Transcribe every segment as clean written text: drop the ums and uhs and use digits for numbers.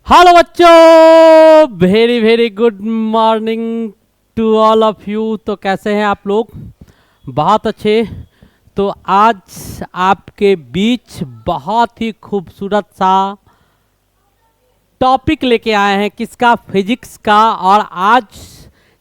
Hello बच्चों, very very good morning to all of you. तो कैसे हैं आप लोग? बहुत अच्छे। तो आज आपके बीच बहुत ही खूबसूरत सा टॉपिक लेके आए हैं। किसका? फिजिक्स का। और आज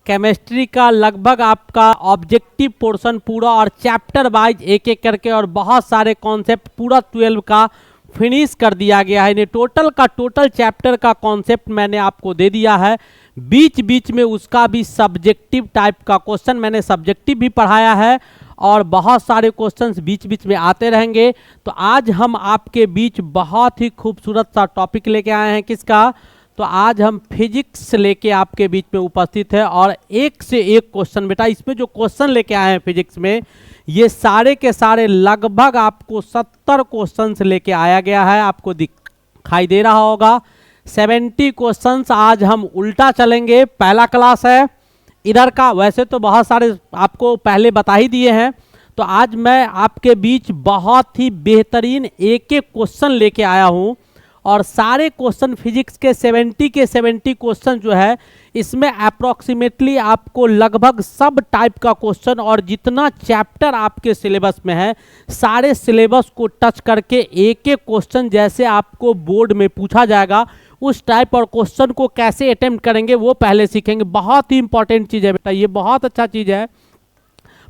केमिस्ट्री का लगभग आपका ऑब्जेक्टिव पोर्शन पूरा और चैप्टर वाइज एक एक करके और बहुत सारे कॉन्सेप्ट पूरा 12 का फिनिश कर दिया गया है। इन्हें टोटल चैप्टर का कॉन्सेप्ट मैंने आपको दे दिया है। बीच बीच में उसका भी सब्जेक्टिव टाइप का क्वेश्चन मैंने सब्जेक्टिव भी पढ़ाया है और बहुत सारे क्वेश्चंस बीच बीच में आते रहेंगे। तो आज हम आपके बीच बहुत ही खूबसूरत सा टॉपिक लेके आए हैं। किसका? तो आज हम फिजिक्स लेके आपके बीच में उपस्थित है और एक से एक क्वेश्चन। बेटा इसमें जो क्वेश्चन लेके आए हैं फिजिक्स में, ये सारे के सारे लगभग आपको 70 क्वेश्चंस लेके आया गया है। आपको दिखाई दे रहा होगा 70 क्वेश्चंस। आज हम उल्टा चलेंगे। पहला क्लास है इधर का। वैसे तो बहुत सारे आपको पहले बता ही दिए हैं। तो आज मैं आपके बीच बहुत ही बेहतरीन एक एक क्वेश्चन लेके आया हूं और सारे क्वेश्चन फिजिक्स के 70 क्वेश्चन जो है, इसमें अप्रॉक्सीमेटली आपको लगभग सब टाइप का क्वेश्चन और जितना चैप्टर आपके सिलेबस में है सारे सिलेबस को टच करके एक एक क्वेश्चन जैसे आपको बोर्ड में पूछा जाएगा उस टाइप और क्वेश्चन को कैसे अटेम्प्ट करेंगे वो पहले सीखेंगे। बहुत ही इंपॉर्टेंट चीज़ है बेटा, ये बहुत अच्छा चीज़ है।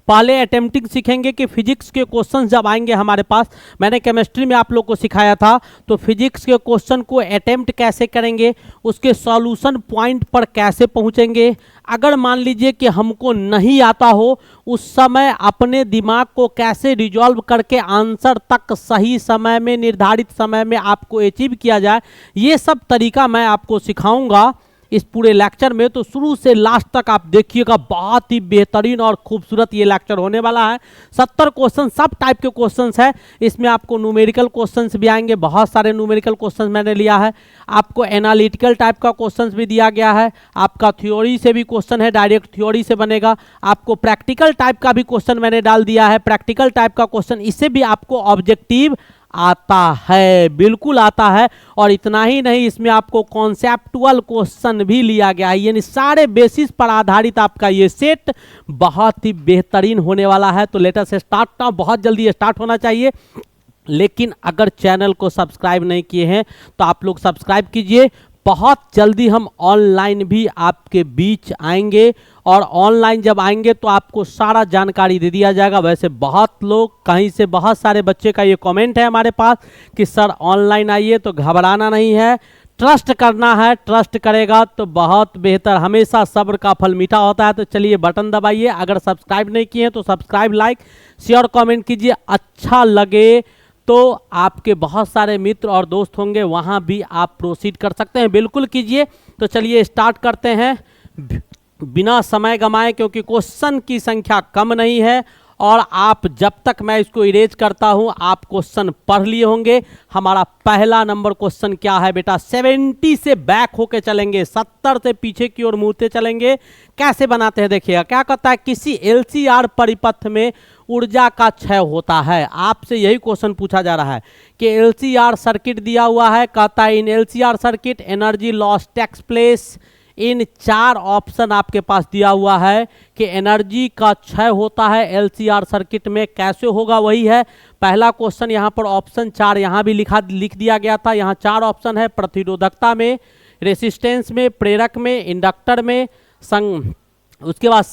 पहले अटेम्प्टिंग सीखेंगे कि फिजिक्स के क्वेश्चन जब आएंगे हमारे पास, मैंने केमिस्ट्री में आप लोग को सिखाया था, तो फिजिक्स के क्वेश्चन को अटेम्प्ट कैसे करेंगे, उसके सॉल्यूशन पॉइंट पर कैसे पहुंचेंगे। अगर मान लीजिए कि हमको नहीं आता हो, उस समय अपने दिमाग को कैसे रिजॉल्व करके आंसर तक सही समय में निर्धारित समय में आपको अचीव किया जाए, ये सब तरीका मैं आपको सिखाऊंगा इस पूरे लेक्चर में। तो शुरू से लास्ट तक आप देखिएगा, बहुत ही बेहतरीन और खूबसूरत ये लेक्चर होने वाला है। 70 क्वेश्चन सब टाइप के क्वेश्चंस है। इसमें आपको न्यूमेरिकल क्वेश्चंस भी आएंगे, बहुत सारे न्यूमेरिकल क्वेश्चंस मैंने लिया है। आपको एनालिटिकल टाइप का क्वेश्चंस भी दिया गया है। आपका थ्योरी से भी क्वेश्चन है, डायरेक्ट थ्योरी से बनेगा। आपको प्रैक्टिकल टाइप का भी क्वेश्चन मैंने डाल दिया है, प्रैक्टिकल टाइप का क्वेश्चन, इससे भी आपको ऑब्जेक्टिव आता है, बिल्कुल आता है। और इतना ही नहीं, इसमें आपको कॉन्सेप्टुअल क्वेश्चन भी लिया गया है। यानी सारे बेसिस पर आधारित आपका ये सेट बहुत ही बेहतरीन होने वाला है। तो लेट अस स्टार्ट नाउ। बहुत जल्दी स्टार्ट होना चाहिए, लेकिन अगर चैनल को सब्सक्राइब नहीं किए हैं तो आप लोग सब्सक्राइब कीजिए। बहुत जल्दी हम ऑनलाइन भी आपके बीच आएंगे और ऑनलाइन जब आएंगे तो आपको सारा जानकारी दे दिया जाएगा। वैसे बहुत लोग कहीं से, बहुत सारे बच्चे का ये कमेंट है हमारे पास कि सर ऑनलाइन आइए, तो घबराना नहीं है, ट्रस्ट करना है। ट्रस्ट करेगा तो बहुत बेहतर, हमेशा सब्र का फल मीठा होता है। तो चलिए बटन दबाइए। अगर सब्सक्राइब नहीं किए हैं तो सब्सक्राइब, लाइक, शेयर, कमेंट कीजिए। अच्छा लगे तो आपके बहुत सारे मित्र और दोस्त होंगे, वहाँ भी आप प्रोसीड कर सकते हैं, बिल्कुल कीजिए। तो चलिए स्टार्ट करते हैं बिना समय गंवाए, क्योंकि क्वेश्चन की संख्या कम नहीं है और आप जब तक मैं इसको इरेज करता हूं आप क्वेश्चन पढ़ लिए होंगे। हमारा पहला नंबर क्वेश्चन क्या है बेटा? 70 से बैक होके चलेंगे, 70 से पीछे की ओर मुड़ते चलेंगे। कैसे बनाते हैं देखिएगा। क्या कहता है? किसी एलसीआर परिपथ में ऊर्जा का क्षय होता है। आपसे यही क्वेश्चन पूछा जा रहा है कि एलसीआर सर्किट दिया हुआ है। कहता है in LCR circuit energy loss takes place. इन 4 ऑप्शन आपके पास दिया हुआ है कि एनर्जी का क्षय होता है एलसीआर सर्किट में। कैसे होगा वही है पहला क्वेश्चन। यहाँ पर ऑप्शन 4 यहाँ भी लिख दिया गया था। यहाँ 4 ऑप्शन है, प्रतिरोधकता में, रेसिस्टेंस में, प्रेरक में, इंडक्टर में, उसके बाद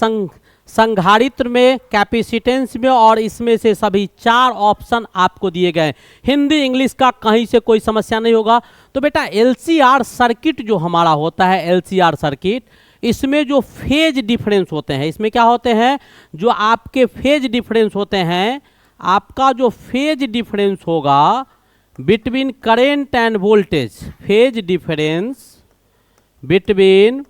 संधारित्र में, कैपेसिटेंस में, और इसमें से सभी 4 ऑप्शन आपको दिए गए। हिंदी इंग्लिश का कहीं से कोई समस्या नहीं होगा। तो बेटा एलसीआर सर्किट जो हमारा होता है, एलसीआर सर्किट, इसमें जो फेज डिफरेंस होते हैं, इसमें क्या होते हैं? जो आपके फेज डिफरेंस होते हैं, आपका जो फेज डिफरेंस होगा between current end voltage, phase difference between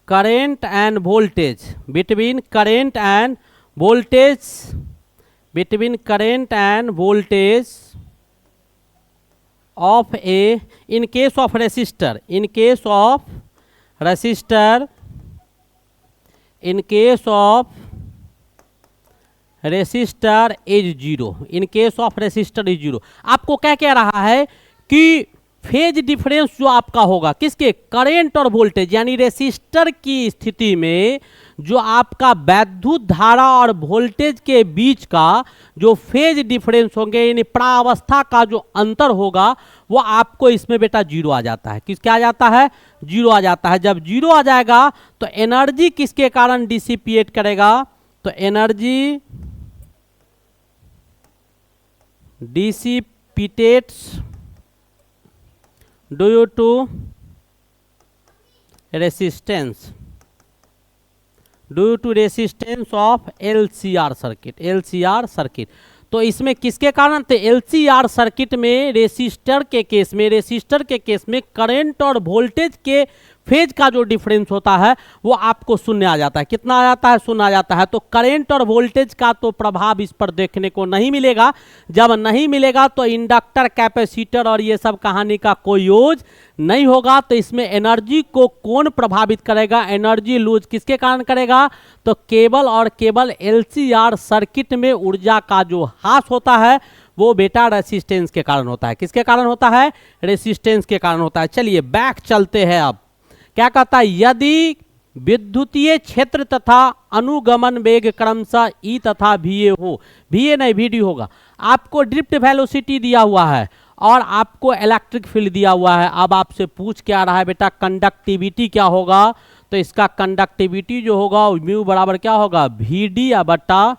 current and voltage, between current and voltage, between current and voltage of a, in case of resistor, in case of resistor, in case of resistor is 0, in case of resistor is 0। आपको क्या कह रहा है कि phase difference जो आपका होगा किसके, करंट और वोल्टेज, यानी रेसिस्टर की स्थिति में जो आपका वैद्युत धारा और वोल्टेज के बीच का जो फेज डिफरेंस होंगे, यानी प्रावस्था का जो अंतर होगा, वो आपको इसमें बेटा जीरो आ जाता है। किस क्या आ जाता है, जीरो आ जाता है। जब जीरो आ जाएगा तो एनर्जी किसके कारण डिसिपिएट करेगा, तो energy dissipates due to resistance, due to resistance of LCR circuit, LCR circuit. तो इसमें किसके कारण, तो एलसीआर सर्किट में रेसिस्टर के केस में, रेसिस्टर के केस में करंट और वोल्टेज के फेज का जो डिफरेंस होता है वो आपको शून्य आ जाता है। कितना आ जाता है, शून्य आ जाता है। तो करंट और वोल्टेज का तो प्रभाव इस पर देखने को नहीं मिलेगा। जब नहीं मिलेगा तो इंडक्टर, कैपेसिटर और ये सब कहानी का कोई यूज नहीं होगा। तो इसमें एनर्जी को कौन प्रभावित करेगा, एनर्जी लूज किसके कारण करेगा, तो केवल और केवल एलसीआर सर्किट में ऊर्जा का जो ह्रास होता है वो बेटा रेसिस्टेंस के कारण होता है। किसके कारण होता है, रेसिस्टेंस के कारण होता है। चलिए बैक चलते हैं। अब क्या कहता है, यदि विद्युतीय क्षेत्र तथा अनुगमन वेग क्रमशः ई तथा वी हो, वी नहीं वी डी होगा, आपको ड्रिफ्ट वेलोसिटी दिया हुआ है और आपको इलेक्ट्रिक फील्ड दिया हुआ है। अब आपसे पूछ क्या रहा है बेटा, कंडक्टिविटी क्या होगा, तो इसका कंडक्टिविटी जो होगा म्यू बराबर क्या होगा, वी डी या बट्टा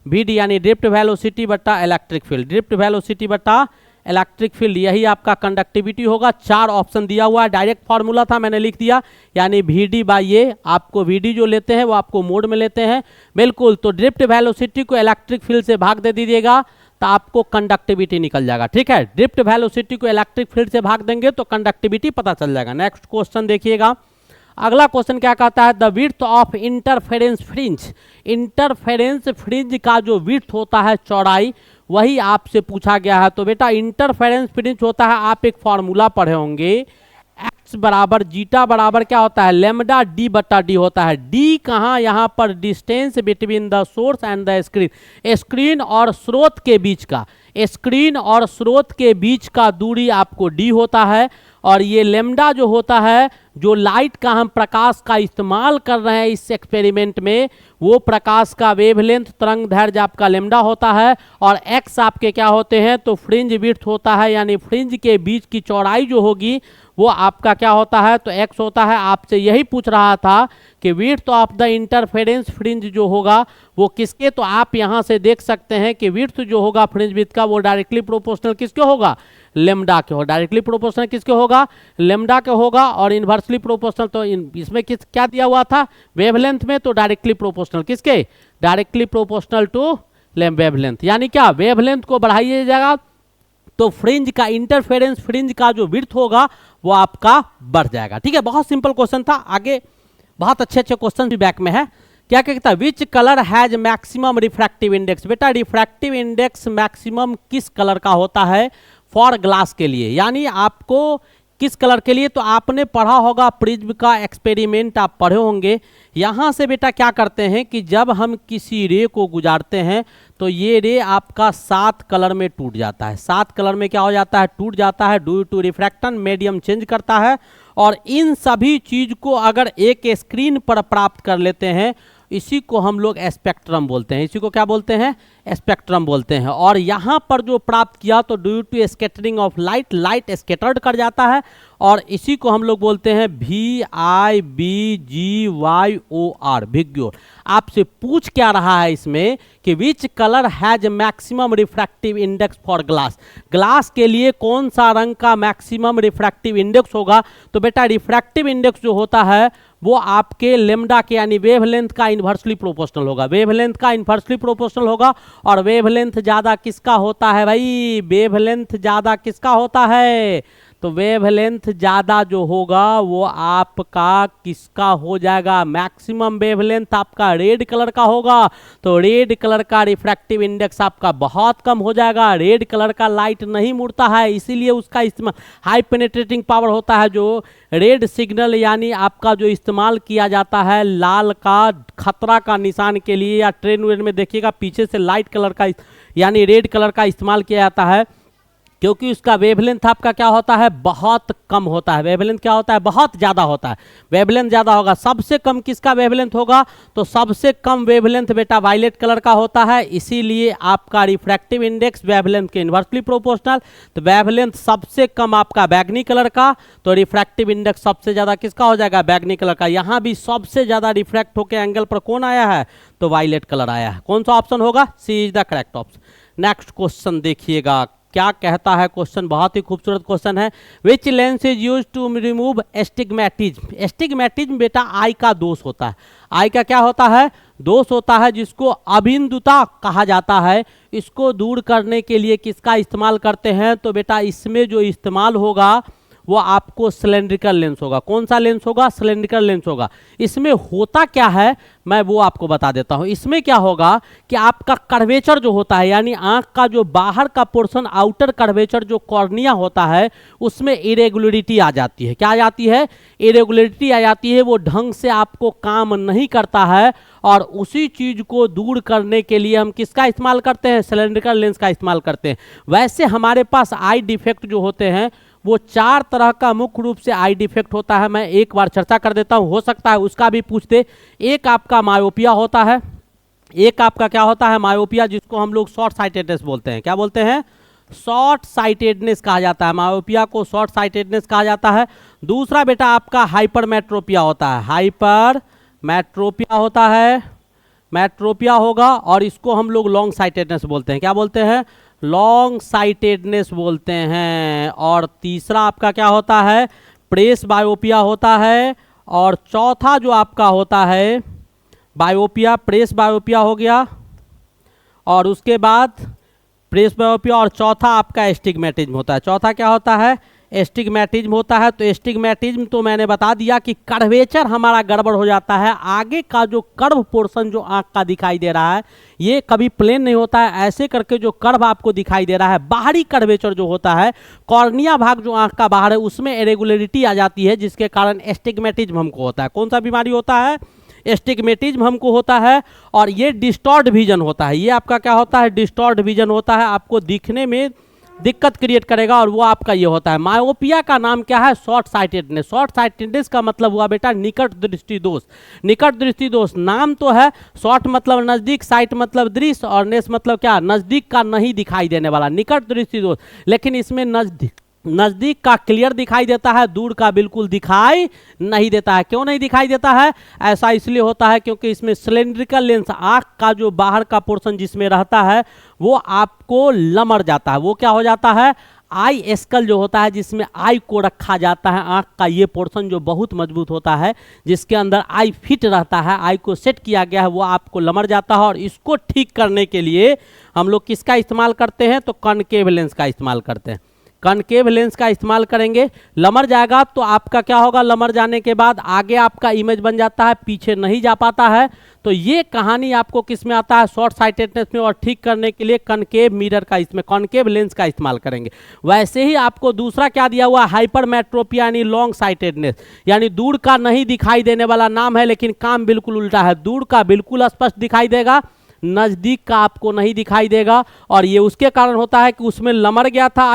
वी डी, यानी ड्रिफ्ट वेलोसिटी बट्टा इलेक्ट्रिक फील्ड, ड्रिफ्ट वेलोसिटी बट्टा इलेक्ट्रिक फील्ड, यही आपका कंडक्टिविटी होगा। 4 ऑप्शन दिया हुआ है, डायरेक्ट फार्मूला था मैंने लिख दिया, यानी वी डी बाई ये, आपको वी डी जो लेते हैं वो आपको मोड में लेते हैं बिल्कुल। तो ड्रिफ्ट वेलोसिटी को इलेक्ट्रिक फील्ड से भाग दे दीजिएगा तो आपको कंडक्टिविटी निकल जाएगा। ठीक है, ड्रिफ्ट वेलोसिटी को इलेक्ट्रिक फील्ड से भाग देंगे तो कंडक्टिविटी पता चल जाएगा। नेक्स्ट क्वेश्चन देखिएगा, अगला क्वेश्चन क्या कहता है, the width of interference fringe, interference fringe का जो विड्थ होता है, चौड़ाई, वही आपसे पूछा गया है। तो बेटा इंटरफेरेंस फ्रिंज होता है, आप एक फॉर्मूला पढ़े होंगे, एक्स बराबर जीटा बराबर क्या होता है, लेमडा डी बट्टा डी होता है। डी कहाँ, यहाँ पर distance between the source and the screen, screen और स्रोत के बीच का, स्क्रीन और स्रोत के बीच का दूरी आपको डी होता है। और ये लेमडा जो होता है, जो लाइट का हम प्रकाश का इस्तेमाल कर रहे हैं इस एक्सपेरिमेंट में, वो प्रकाश का वेवलेंथ, तरंग दैर्घ्य आपका लेमडा होता है। और एक्स आपके क्या होते हैं, तो फ्रिंज विड्थ होता है, यानी फ्रिंज के बीच की चौड़ाई जो होगी वो आपका क्या होता है, तो एक्स होता है। आपसे यही पूछ रहा था कि width of the interference fringe जो होगा वो किसके, तो आप यहाँ से देख सकते हैं कि विड्थ जो होगा फ्रिंज विड्थ का वो डायरेक्टली प्रोपोर्शनल किसके होगा, लेमडा के हो, डायरेक्टली प्रोपोर्शनल किसके होगा, लेमडा के होगा। और इन्वर्सली प्रोपोर्शनल तो इसमें किस क्या दिया हुआ था, वेवलेंथ में, तो डायरेक्टली प्रोपोर्शनल किसके, डायरेक्टली प्रोपोर्शनल टू वेवलेंथ, यानी क्या वेवलेंथ को बढ़ाइएगा तो फ्रिंज का, इंटरफेरेंस फ्रिंज का जो विड्थ होगा वो आपका बढ़ जाएगा। ठीक है, बहुत सिंपल क्वेश्चन था। आगे बहुत अच्छे अच्छे क्वेश्चन भी बैक में है। क्या कहता है, which colour has maximum refractive index, बेटा रिफ्रैक्टिव इंडेक्स मैक्सिमम किस कलर का होता है फॉर ग्लास के लिए, यानी आपको किस कलर के लिए, तो आपने पढ़ा होगा प्रिज्म का एक्सपेरिमेंट, आप पढ़े होंगे। यहाँ से बेटा क्या करते हैं कि जब हम किसी रे को गुजारते हैं तो ये रे आपका 7 कलर में टूट जाता है। 7 कलर में क्या हो जाता है, टूट जाता है, due to refraction, medium change करता है। और इन सभी चीज को अगर एक स्क्रीन पर प्राप्त कर लेते हैं, इसी को हम लोग स्पेक्ट्रम बोलते हैं। इसी को क्या बोलते हैं, स्पेक्ट्रम बोलते हैं। और यहाँ पर जो प्राप्त किया तो due to scattering of light, light scattered कर जाता है। और इसी को हम लोग बोलते हैं VIBGYOR, विग्योर। आपसे पूछ क्या रहा है इसमें कि which colour has maximum refractive index for glass, glass के लिए कौन सा रंग का मैक्सिमम रिफ्रैक्टिव इंडेक्स होगा। तो बेटा रिफ्रैक्टिव इंडेक्स जो होता है वो आपके लेमडा के, यानी वेवलेंथ का इन्वर्सली प्रोपोर्शनल होगा, वेवलेंथ का इन्वर्सली प्रोपोर्शनल होगा। और वेवलेंथ ज्यादा किसका होता है भाई, वेवलेंथ ज्यादा किसका होता है, तो वेवलेंथ ज्यादा जो होगा वो आपका किसका हो जाएगा, मैक्सिमम वेवलेंथ आपका रेड कलर का होगा। तो रेड कलर का रिफ्रैक्टिव इंडेक्स आपका बहुत कम हो जाएगा। रेड कलर का लाइट नहीं मुड़ता है, इसीलिए उसका इस्तेमाल, हाई पेनेट्रेटिंग पावर होता है जो रेड सिग्नल, यानी आपका जो इस्तेमाल किया जाता है लाल का खतरा का निशान के लिए, या ट्रेन वेन में देखिएगा पीछे से लाइट कलर का यानी रेड कलर का इस्तेमाल किया जाता है। क्योंकि उसका वेवलेंथ आपका क्या होता है, बहुत कम होता है। वेवलेंथ क्या होता है, बहुत ज़्यादा होता है। वेवलेंथ ज़्यादा होगा। सबसे कम किसका वेवलेंथ होगा, तो सबसे कम वेवलेंथ बेटा वायलेट कलर का होता है। इसीलिए आपका रिफ्रैक्टिव इंडेक्स वेवलेंथ के इन्वर्सली प्रोपोर्शनल। तो वेवलेंथ सबसे कम आपका बैगनी कलर का, तो रिफ्रैक्टिव इंडेक्स सबसे ज़्यादा किसका हो जाएगा, बैगनी कलर का। यहाँ भी सबसे ज़्यादा रिफ्रैक्ट होकर एंगल पर कौन आया है, तो वायलेट कलर आया है। कौन सा ऑप्शन होगा, C is the correct option. Next question देखिएगा क्या कहता है क्वेश्चन, बहुत ही खूबसूरत क्वेश्चन है। Which lens is use to remove astigmatism. Astigmatism बेटा आई का दोष होता है। आई का क्या होता है, दोष होता है, जिसको अबिंदुता कहा जाता है। इसको दूर करने के लिए किसका इस्तेमाल करते हैं, तो बेटा इसमें जो इस्तेमाल होगा वो आपको सिलेंड्रिकल लेंस होगा। कौन सा लेंस होगा, सिलेंड्रिकल लेंस होगा। इसमें होता क्या है मैं वो आपको बता देता हूं। इसमें क्या होगा कि आपका कर्वेचर जो होता है, यानी आंख का जो बाहर का पोर्शन, आउटर कर्वेचर जो कॉर्निया होता है, उसमें इरेगुलरिटी आ जाती है। क्या आ जाती है, इरेगुलरिटी आ जाती है। वो ढंग से आपको काम नहीं करता है, और उसी चीज को दूर करने के लिए हम किसका इस्तेमाल करते हैं, सिलेंड्रिकल लेंस का इस्तेमाल करते हैं। वैसे हमारे पास आई डिफेक्ट जो होते हैं वो 4 तरह का मुख्य रूप से आई डिफेक्ट होता है। मैं एक बार चर्चा कर देता हूं, हो सकता है उसका भी पूछ दे। एक आपका मायोपिया होता है, एक आपका क्या होता है, मायोपिया, जिसको हम लोग शॉर्ट साइटेडनेस बोलते हैं। क्या बोलते हैं, शॉर्ट साइटेडनेस कहा जाता है। मायोपिया को शॉर्ट साइटेडनेस कहा जाता है। दूसरा बेटा आपका हाइपरमेट्रोपिया होता है। हाइपरमेट्रोपिया होता है, मेट्रोपिया होगा, और इसको हम लोग लॉन्ग साइटेडनेस बोलते हैं। क्या बोलते हैं, लॉन्ग साइटेडनेस बोलते हैं। और तीसरा आपका क्या होता है, प्रेस बायोपिया होता है। और चौथा जो आपका होता है बायोपिया, प्रेस बायोपिया हो गया, और उसके बाद प्रेस बायोपिया, और चौथा आपका एस्टिग्मेटिज्म होता है। चौथा क्या होता है, एस्टिग्मेटिज्म होता है। तो एस्टिग्मेटिज्म तो मैंने बता दिया कि कर्वेचर हमारा गड़बड़ हो जाता है। आगे का जो कर्व पोर्शन जो आंख का दिखाई दे रहा है, ये कभी प्लेन नहीं होता है। ऐसे करके जो कर्व आपको दिखाई दे रहा है, बाहरी कर्वेचर जो होता है, कॉर्निया भाग जो आंख का बाहर है, उसमें इरेगुलरिटी आ जाती है, जिसके कारण एस्टिग्मेटिज्म हमको होता है। कौन सा बीमारी होता है, एस्टिग्मेटिज्म हमको होता है। और ये डिस्टॉर्ट विजन होता है। ये आपका क्या होता है, डिस्टॉर्ट विजन होता है, आपको दिखने में दिक्कत क्रिएट करेगा, और वो आपका ये होता है। मायोपिया का नाम क्या है, शॉर्ट साइटेडनेस। शॉर्ट साइटेडनेस का मतलब हुआ बेटा निकट दृष्टि दोष। निकट दृष्टि दोष नाम तो है, शॉर्ट मतलब नजदीक, साइट मतलब दृश्य, और नेस मतलब क्या, नजदीक का नहीं दिखाई देने वाला, निकट दृष्टि दोष। लेकिन इसमें नजदीक का क्लियर दिखाई देता है, दूर का बिल्कुल दिखाई नहीं देता है। क्यों नहीं दिखाई देता है, ऐसा इसलिए होता है क्योंकि इसमें सिलेंड्रिकल लेंस, आंख का जो बाहर का पोर्शन जिसमें रहता है, वो आपको लमड़ जाता है। वो क्या हो जाता है, आई एस्कल जो होता है, जिसमें आई को रखा जाता है, आंख का ये पोर्शन जो बहुत मजबूत होता है, जिसके अंदर आई फिट रहता है, आई को सेट किया गया है, वो आपको लमड़ जाता है। और इसको ठीक करने के लिए हम लोग किसका इस्तेमाल करते हैं, तो कॉनकेव लेंस का इस्तेमाल करते हैं। कॉनकेव लेंस का इस्तेमाल करेंगे। लमर जाएगा तो आपका क्या होगा, लमर जाने के बाद आगे आपका इमेज बन जाता है, पीछे नहीं जा पाता है। तो ये कहानी आपको किस में आता है, शॉर्ट साइटेडनेस में। और ठीक करने के लिए कॉनकेव मिरर का, इसमें कॉनकेव लेंस का इस्तेमाल करेंगे। वैसे ही आपको दूसरा क्या दिया हुआ है, हाइपरमेट्रोपिया यानी लॉन्ग साइटेडनेस, यानी दूर का नहीं दिखाई देने वाला नाम है, लेकिन काम बिल्कुल उल्टा है। दूर का बिल्कुल स्पष्ट दिखाई देगा, नजदीक का आपको नहीं दिखाई देगा। और ये उसके कारण होता है कि उसमें लमर गया था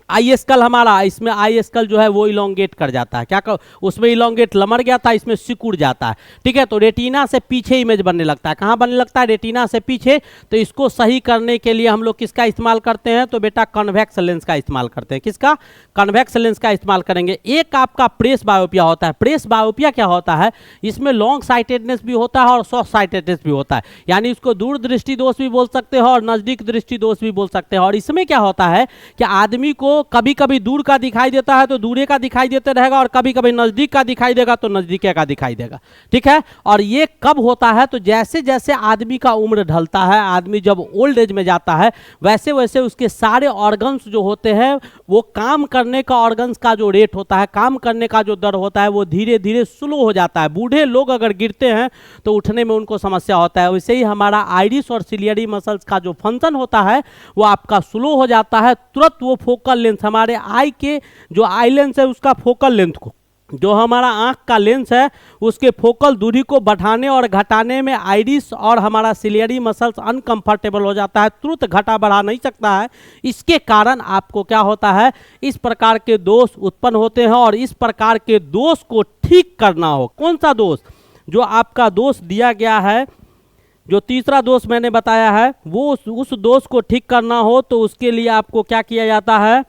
आई स्कल हमारा, इसमें आई स्कल जो है वो इलोंगेट कर जाता है। क्या उसमें इलोंगेट लमर गया था, इसमें सिकुड़ जाता है। ठीक है, तो रेटिना से पीछे इमेज बनने लगता है। कहाँ बनने लगता है, रेटिना से पीछे। तो इसको सही करने के लिए हम लोग किसका इस्तेमाल करते हैं, तो बेटा कन्वेक्स लेंस का इस्तेमाल करते हैं। किसका, कन्वेक्स लेंस का इस्तेमाल करेंगे। एक आपका प्रेस बायोपिया होता है। प्रेस बायोपिया क्या होता है, इसमें लॉन्ग साइटेडनेस भी होता है और शॉर्ट साइटेडनेस भी होता है। यानी इसको दूर दृष्टि दोष भी बोल सकते हो और नजदीक दृष्टि दोष भी बोल सकते हैं। और इसमें क्या होता है कि आदमी को कभी कभी दूर का दिखाई देता है तो दूरे का दिखाई देते रहेगा, और कभी कभी नजदीक का दिखाई देगा तो नजदीक का दिखाई देगा। ठीक है, और ये कब होता है, तो जैसे जैसे आदमी का उम्र ढलता है, आदमी जब ओल्ड एज में जाता है, वैसे वैसे उसके सारे ऑर्गन्स जो होते हैं, वो काम करने का ऑर्गन्स का जो रेट होता है, काम करने का जो दर होता है, वो धीरे धीरे स्लो हो जाता है। बूढ़े लोग अगर गिरते हैं तो उठने में उनको समस्या होता है। वैसे ही हमारा आइरिस और सिलियरी मसल्स का जो फंक्शन होता है वो आपका स्लो हो जाता है। तुरंत वो फोकल लेंथ, हमारे आई के जो आई लेंस है उसका फोकल लेंथ को जो हमारा आंख का लेंस है उसके फोकल दूरी को बढ़ाने और घटाने में आइरिस और हमारा सिलियरी मसल्स अनकंफर्टेबल हो जाता है, तुरंत घटा बढ़ा नहीं सकता है। इसके कारण आपको क्या होता है, इस प्रकार के दोष उत्पन्न होते हैं। और इस प्रकार के दोष को ठीक करना हो, कौन सा दोष, जो आपका दोष दिया गया है, जो तीसरा दोष मैंने बताया है, वो उस दोष को ठीक करना हो तो उसके लिए आपको क्या किया जाता है,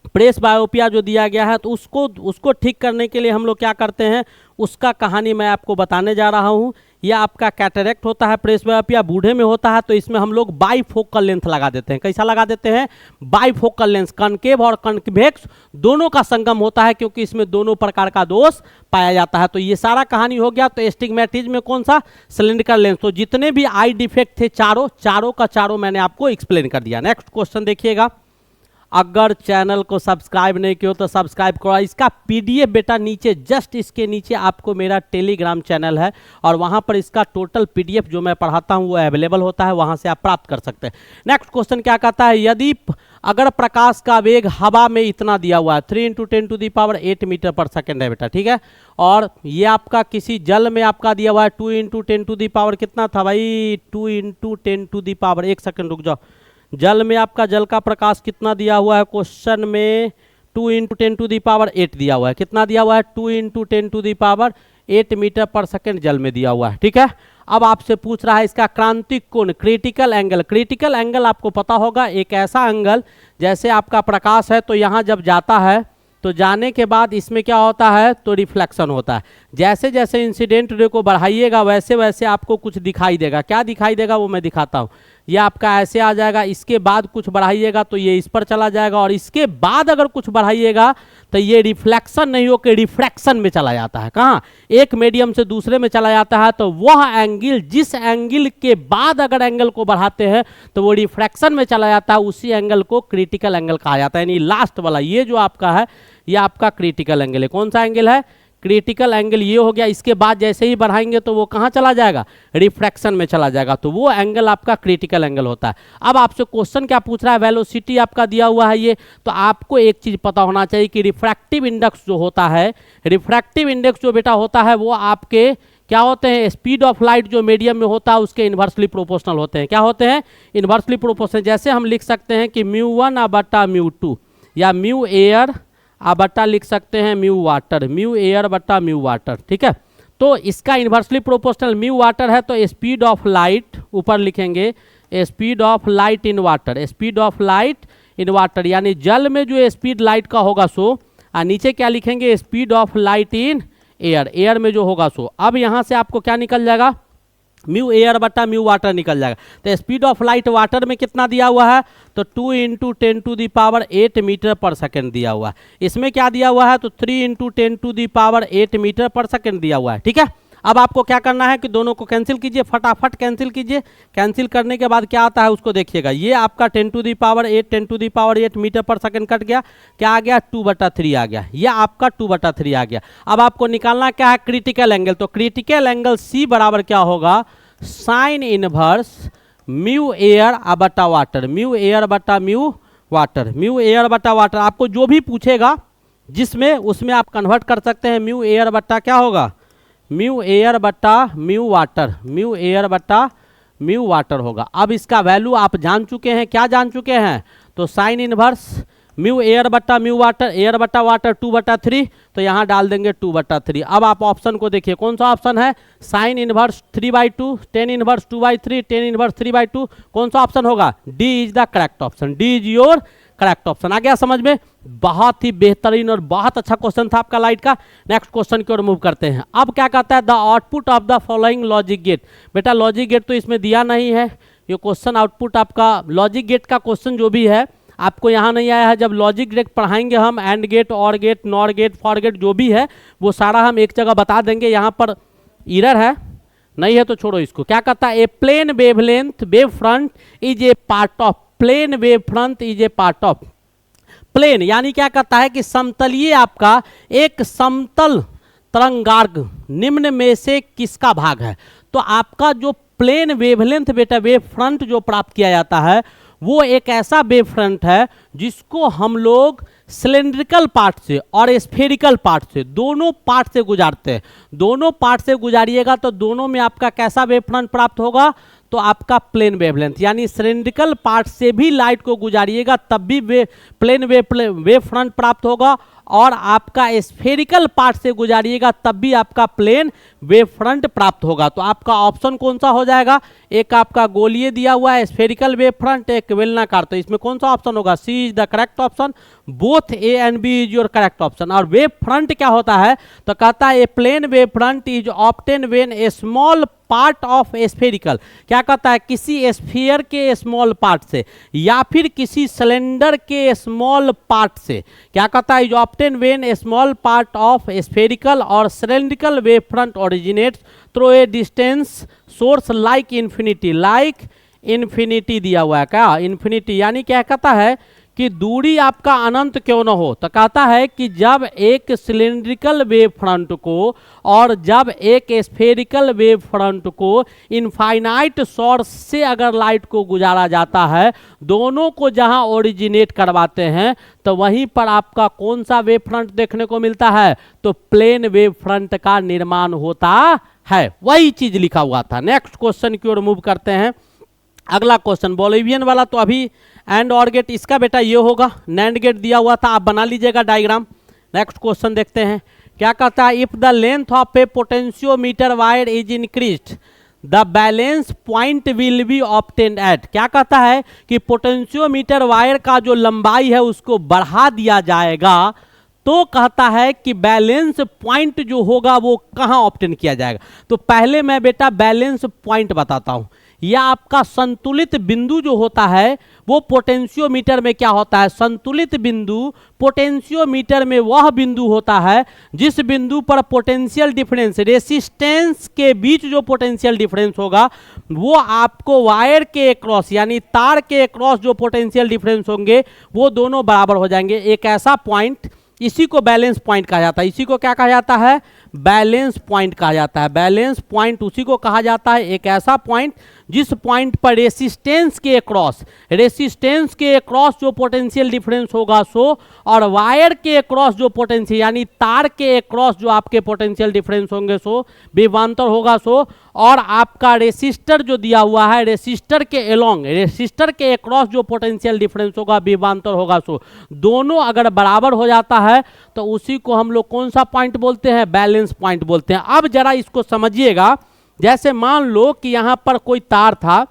प्रेस बायोपिया जो दिया गया है, तो उसको ठीक करने के लिए हम लोग क्या करते हैं, उसका कहानी मैं आपको बताने जा रहा हूँ। यह आपका कैटरेक्ट होता है, प्रेस बायोपिया बूढ़े में होता है, तो इसमें हम लोग बाईफोकल लेंथ लगा देते हैं। कैसा लगा देते हैं, बाईफोकल लेंस, कनकेव और कन्वेक्स दोनों का संगम होता है, क्योंकि इसमें दोनों प्रकार का दोष पाया जाता है। तो ये सारा कहानी हो गया। तो एस्टिग्मेटिज्म में कौन सा, सिलिंड्रिकल लेंस। तो जितने भी आई डिफेक्ट थे चारों का चारों मैंने आपको एक्सप्लेन कर दिया। नेक्स्ट क्वेश्चन देखिएगा, अगर चैनल को सब्सक्राइब नहीं किया तो सब्सक्राइब करो। इसका पीडीएफ बेटा नीचे, जस्ट इसके नीचे आपको मेरा टेलीग्राम चैनल है और वहां पर इसका टोटल पीडीएफ जो मैं पढ़ाता हूं वो अवेलेबल होता है, वहां से आप प्राप्त कर सकते हैं। नेक्स्ट क्वेश्चन क्या कहता है, यदि अगर प्रकाश का वेग हवा में इतना दिया हुआ है 3 × 10⁸ मीटर पर सेकेंड है बेटा, ठीक है, और ये आपका किसी जल में आपका दिया हुआ है 2 × 10⁻, कितना था भाई, 2 × 10⁻, एक सेकेंड रुक जाओ, जल में आपका जल का प्रकाश कितना दिया हुआ है, क्वेश्चन में 2 × 10⁸ दिया हुआ है। कितना दिया हुआ है, 2 × 10⁸ मीटर पर सेकेंड जल में दिया हुआ है, ठीक है। अब आपसे पूछ रहा है इसका क्रांतिक कोण, क्रिटिकल एंगल। क्रिटिकल एंगल आपको पता होगा, एक ऐसा एंगल, जैसे आपका प्रकाश है तो यहाँ जब जाता है तो जाने के बाद इसमें क्या होता है, तो रिफ्लेक्शन होता है। जैसे जैसे इंसिडेंट रे को बढ़ाइएगा वैसे वैसे आपको कुछ दिखाई देगा। क्या दिखाई देगा वो मैं दिखाता हूँ। ये आपका ऐसे आ जाएगा, इसके बाद कुछ बढ़ाइएगा तो ये इस पर चला जाएगा, और इसके बाद अगर कुछ बढ़ाइएगा तो ये रिफ्लेक्शन नहीं होकर रिफ्रैक्शन में चला जाता है। कहाँ, एक मीडियम से दूसरे में चला जाता है। तो वह एंगल, जिस एंगल के बाद अगर एंगल को बढ़ाते हैं तो वो रिफ्रैक्शन में चला जाता है, उसी एंगल को क्रिटिकल एंगल कहा जाता है। यानी लास्ट वाला ये जो आपका है, ये आपका क्रिटिकल एंगल है। कौन सा एंगल है, क्रिटिकल एंगल ये हो गया। इसके बाद जैसे ही बढ़ाएंगे तो वो कहाँ चला जाएगा, रिफ्रैक्शन में चला जाएगा, तो वो एंगल आपका क्रिटिकल एंगल होता है। अब आपसे क्वेश्चन क्या पूछ रहा है, वेलोसिटी आपका दिया हुआ है ये, तो आपको एक चीज पता होना चाहिए कि रिफ्रैक्टिव इंडेक्स जो होता है, रिफ्रैक्टिव इंडेक्स जो बेटा होता है वो आपके क्या होते हैं, स्पीड ऑफ लाइट जो मीडियम में होता है उसके इन्वर्सली प्रोपोर्शनल होते हैं। क्या होते हैं, इन्वर्सली प्रोपोर्शनल। जैसे हम लिख सकते हैं कि μ1/μ2 या म्यू एयर बट्टा लिख सकते हैं म्यू वाटर, म्यू एयर बट्टा म्यू वाटर, ठीक है। तो इसका इन्वर्सली प्रोपोर्शनल म्यू वाटर है, तो स्पीड ऑफ लाइट ऊपर लिखेंगे speed of light in water, speed of light in water, यानी जल में जो स्पीड लाइट का होगा सो, और नीचे क्या लिखेंगे, speed of light in air, air में जो होगा सो। अब यहाँ से आपको क्या निकल जाएगा, म्यू एयर बटा म्यू वाटर निकल जाएगा। तो स्पीड ऑफ लाइट वाटर में कितना दिया हुआ है, तो 2 × 10⁸ मीटर पर सेकेंड दिया हुआ है। इसमें क्या दिया हुआ है, तो 3 × 10⁸ मीटर पर सेकेंड दिया हुआ है, ठीक है। अब आपको क्या करना है कि दोनों को कैंसिल कीजिए, फटाफट कैंसिल कीजिए। कैंसिल करने के बाद क्या आता है उसको देखिएगा, ये आपका 10⁸ मीटर पर सेकंड कट गया, क्या आ गया, 2/3 आ गया, ये आपका 2/3 आ गया। अब आपको निकालना क्या है, क्रिटिकल एंगल। तो क्रिटिकल एंगल C बराबर क्या होगा, साइन इनवर्स म्यू एयर बटा वाटर, म्यू एयर बटा म्यू वाटर, म्यू एयर बटा वाटर। आपको जो भी पूछेगा जिसमें उसमें आप कन्वर्ट कर सकते हैं। म्यू एयर बटा क्या होगा, म्यू एयर बट्टा म्यू वाटर, म्यू एयर बट्टा म्यू वाटर होगा। अब इसका वैल्यू आप जान चुके हैं, क्या जान चुके हैं, तो साइन इनवर्स म्यू एयर बट्टा म्यू वाटर, एयर बट्टा वाटर 2/3, तो यहाँ डाल देंगे 2/3। अब आप ऑप्शन को देखिए, कौन सा ऑप्शन है, sine inverse 3/2, tan inverse 2/3, tan inverse 3/2, कौन सा ऑप्शन होगा, D is the correct option, D is your correct option. आ गया समझ में, बहुत ही बेहतरीन और बहुत अच्छा क्वेश्चन था आपका लाइट का। नेक्स्ट क्वेश्चन की ओर मूव करते हैं। अब क्या कहता है, the output of the following logic gate. बेटा लॉजिक गेट तो इसमें दिया नहीं है, ये क्वेश्चन आउटपुट आपका लॉजिक गेट का क्वेश्चन जो भी है आपको यहाँ नहीं आया है। जब लॉजिक गेट पढ़ाएंगे हम, and gate, or gate, nor gate, for gate जो भी है वो सारा हम एक जगह बता देंगे। यहाँ पर एरर है, नहीं है तो छोड़ो इसको। क्या कहता है, a plane wavelength wavefront is a part of, plane wavefront is a part of plane, यानी क्या कहता है कि समतलीय आपका एक समतल तरंगार्ग निम्न में से किसका भाग है। तो आपका जो प्लेन वेवलेंथ बेटा वेव फ्रंट जो प्राप्त किया जाता है वो एक ऐसा वेव फ्रंट है जिसको हम लोग सिलेंड्रिकल पार्ट से और स्फेरिकल पार्ट से, दोनों पार्ट से गुजारते हैं। दोनों पार्ट से गुजारिएगा तो दोनों में आपका कैसा वेव फ्रंट प्राप्त होगा, तो आपका प्लेन वेवलेंथ, यानी सिलेंड्रिकल पार्ट से भी लाइट को गुजारिएगा तब भी प्लेन वेव फ्रंट प्राप्त होगा, और आपका स्फेरिकल पार्ट से गुजारिएगा तब भी आपका प्लेन वेव फ्रंट प्राप्त होगा। तो आपका ऑप्शन कौन सा हो जाएगा, एक आपका गोलीय दिया हुआ है स्फेरिकल वेव फ्रंट, एक बेलनाकार, तो इसमें कौन सा ऑप्शन होगा, C is the correct option, both A and B is your correct option. और वेव फ्रंट क्या होता है, तो कहता है a plane wavefront is obtain when a small part of spherical, क्या कहता है, किसी स्फीयर के स्मॉल पार्ट से या फिर किसी सिलेंडर के स्मॉल पार्ट से, क्या कहता है, is obtain when a small part of spherical और cylindrical wavefront originates through a distance source like infinity दिया हुआ है, क्या इन्फिनिटी, यानी क्या कहता है कि दूरी आपका अनंत क्यों न हो, तो कहता है कि जब एक सिलेंड्रिकल वेव फ्रंट को और जब एक स्फेरिकल वेव फ्रंट को इनफाइनाइट सोर्स से अगर लाइट को गुजारा जाता है, दोनों को जहां ओरिजिनेट करवाते हैं तो वहीं पर आपका कौन सा वेव फ्रंट देखने को मिलता है, तो प्लेन वेव फ्रंट का निर्माण होता है, वही चीज लिखा हुआ था। नेक्स्ट क्वेश्चन की ओर मूव करते हैं। अगला क्वेश्चन बोलिवियन वाला तो अभी एंड और गेट, इसका बेटा ये होगा, नैंड गेट दिया हुआ था, आप बना लीजिएगा डायग्राम। नेक्स्ट क्वेश्चन देखते हैं, क्या कहता है, if the length of a potentiometer wire is increased the balance point will be obtained at, क्या कहता है कि पोटेंशियोमीटर वायर का जो लंबाई है उसको बढ़ा दिया जाएगा तो कहता है कि बैलेंस पॉइंट जो होगा वो कहां ऑब्टेन किया जाएगा। तो पहले मैं बेटा बैलेंस पॉइंट बताता हूं, या आपका संतुलित बिंदु जो होता है वो पोटेंशियोमीटर में क्या होता है, संतुलित बिंदु पोटेंशियोमीटर में वह बिंदु होता है जिस बिंदु पर पोटेंशियल डिफरेंस रेसिस्टेंस के बीच जो पोटेंशियल डिफरेंस होगा वो आपको वायर के क्रॉस यानी तार के क्रॉस जो पोटेंशियल डिफरेंस होंगे वो दोनों बराबर हो जाएंगे। एक ऐसा पॉइंट, इसी को बैलेंस पॉइंट कहा जाता है, इसी को क्या कहा जाता है, बैलेंस पॉइंट कहा जाता है। बैलेंस पॉइंट उसी को कहा जाता है, एक ऐसा पॉइंट जिस पॉइंट पर रेसिस्टेंस के क्रॉस जो पोटेंशियल डिफरेंस होगा सो, और वायर के क्रॉस जो पोटेंशियल यानी तार के क्रॉस जो आपके पोटेंशियल डिफरेंस होंगे सो विभवांतर होगा सो, और आपका रेसिस्टर जो दिया हुआ है रेसिस्टर के एलोंग रेसिस्टर के क्रॉस जो पोटेंशियल डिफरेंस होगा विभवांतर होगा सो, दोनों अगर बराबर हो जाता है तो उसी को हम लोग कौन सा पॉइंट बोलते हैं, बैलेंस पॉइंट बोलते हैं। अब जरा इसको समझिएगा, जैसे मान लो कि यहां पर कोई तार था,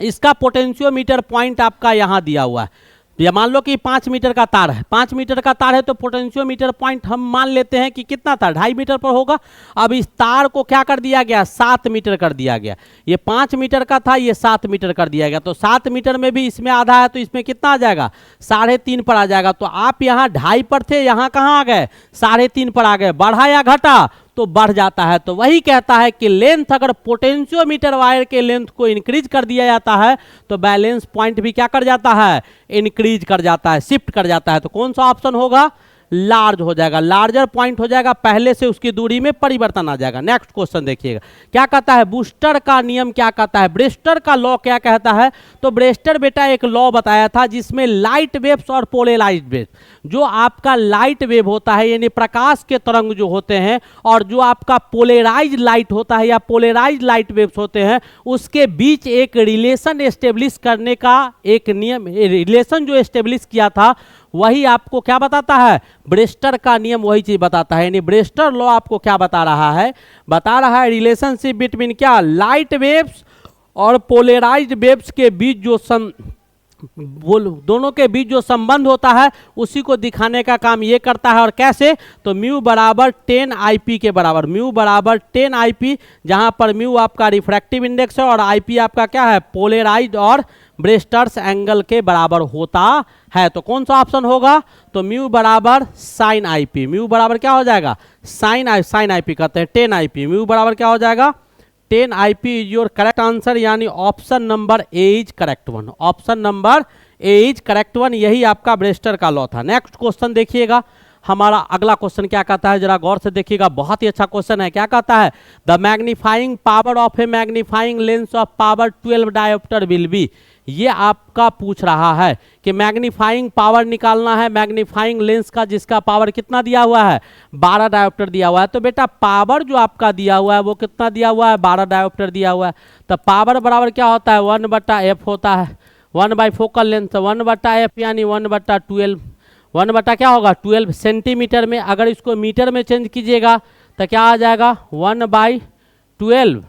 इसका पोटेंशियोमीटर पॉइंट आपका यहां दिया हुआ है, या मान लो कि 5 मीटर का तार है, 5 मीटर का तार है तो पोटेंशियोमीटर पॉइंट हम मान लेते हैं कि कितना था, 2.5 मीटर पर होगा। अब इस तार को क्या कर दिया गया, 7 मीटर कर दिया गया, ये 5 मीटर का था, ये 7 मीटर कर दिया गया, तो 7 मीटर में भी इसमें आधा है तो इसमें कितना आ जाएगा, 3.5 पर आ जाएगा। तो आप यहाँ 2.5 पर थे, यहाँ कहाँ आ गए, 3.5 पर आ गए, बढ़ा या घटा, तो बढ़ जाता है। तो वही कहता है कि लेंथ अगर पोटेंशियोमीटर वायर के लेंथ को इंक्रीज कर दिया जाता है तो बैलेंस पॉइंट भी क्या कर जाता है, इंक्रीज कर जाता है, शिफ्ट कर जाता है। तो कौन सा ऑप्शन होगा, लार्ज हो जाएगा, लार्जर पॉइंट हो जाएगा, पहले से उसकी दूरी में परिवर्तन आ जाएगा। नेक्स्ट क्वेश्चन देखिएगा, क्या कहता है, बूस्टर का नियम क्या कहता है, ब्रेस्टर का लॉ क्या कहता है। तो ब्रेस्टर बेटा एक लॉ बताया था जिसमें लाइट वेव्स और पोलराइज्ड वेव्स, जो आपका लाइट वेव होता है यानी प्रकाश के तरंग जो होते हैं, और जो आपका पोलराइज्ड लाइट होता है या पोलराइज्ड लाइट वेव्स होते हैं, उसके बीच एक रिलेशन एस्टेब्लिश करने का एक नियम, रिलेशन जो एस्टेब्लिश किया था वही आपको क्या बताता है, ब्रेस्टर का नियम वही चीज बताता है। यानी ब्रेस्टर लॉ आपको क्या बता रहा है, रिलेशनशिप बिटवीन क्या, लाइट वेव्स और पोलराइज्ड वेव्स के बीच जो दोनों के बीच जो संबंध होता है उसी को दिखाने का काम ये करता है। और कैसे, तो म्यू बराबर 10 IP के बराबर, म्यू बराबर 10 IP, जहां पर म्यू आपका रिफ्रैक्टिव इंडेक्स है और IP आपका क्या है, पोलराइज्ड और ब्रेस्टर्स एंगल के बराबर होता है। तो कौन सा ऑप्शन होगा, तो म्यू बराबर साइन IP, म्यू बराबर क्या हो जाएगा, साइन IP कहते हैं 10 IP, म्यू बराबर क्या हो जाएगा 10 IP is your correct answer, यानी option number A is correct one, option number A is correct one, यही आपका ब्रेस्टर का लॉ था। नेक्स्ट क्वेश्चन देखिएगा, हमारा अगला क्वेश्चन क्या कहता है, जरा गौर से देखिएगा, बहुत ही अच्छा क्वेश्चन है। क्या कहता है, the magnifying power of A magnifying lens of power 12 dioptre will be, ये आपका पूछ रहा है कि मैग्नीफाइंग पावर निकालना है मैग्नीफाइंग लेंस का, जिसका पावर कितना दिया हुआ है 12 डायोप्टर दिया हुआ है। तो बेटा पावर जो आपका दिया हुआ है वो कितना दिया हुआ है 12 डायोप्टर दिया हुआ है। तो पावर बराबर क्या होता है 1/f होता है, 1 बाई फोकल लेंथ 1/f यानी 1/12, 1 क्या होगा 12 सेंटीमीटर में। अगर इसको मीटर में चेंज कीजिएगा तो क्या आ जाएगा 1/12,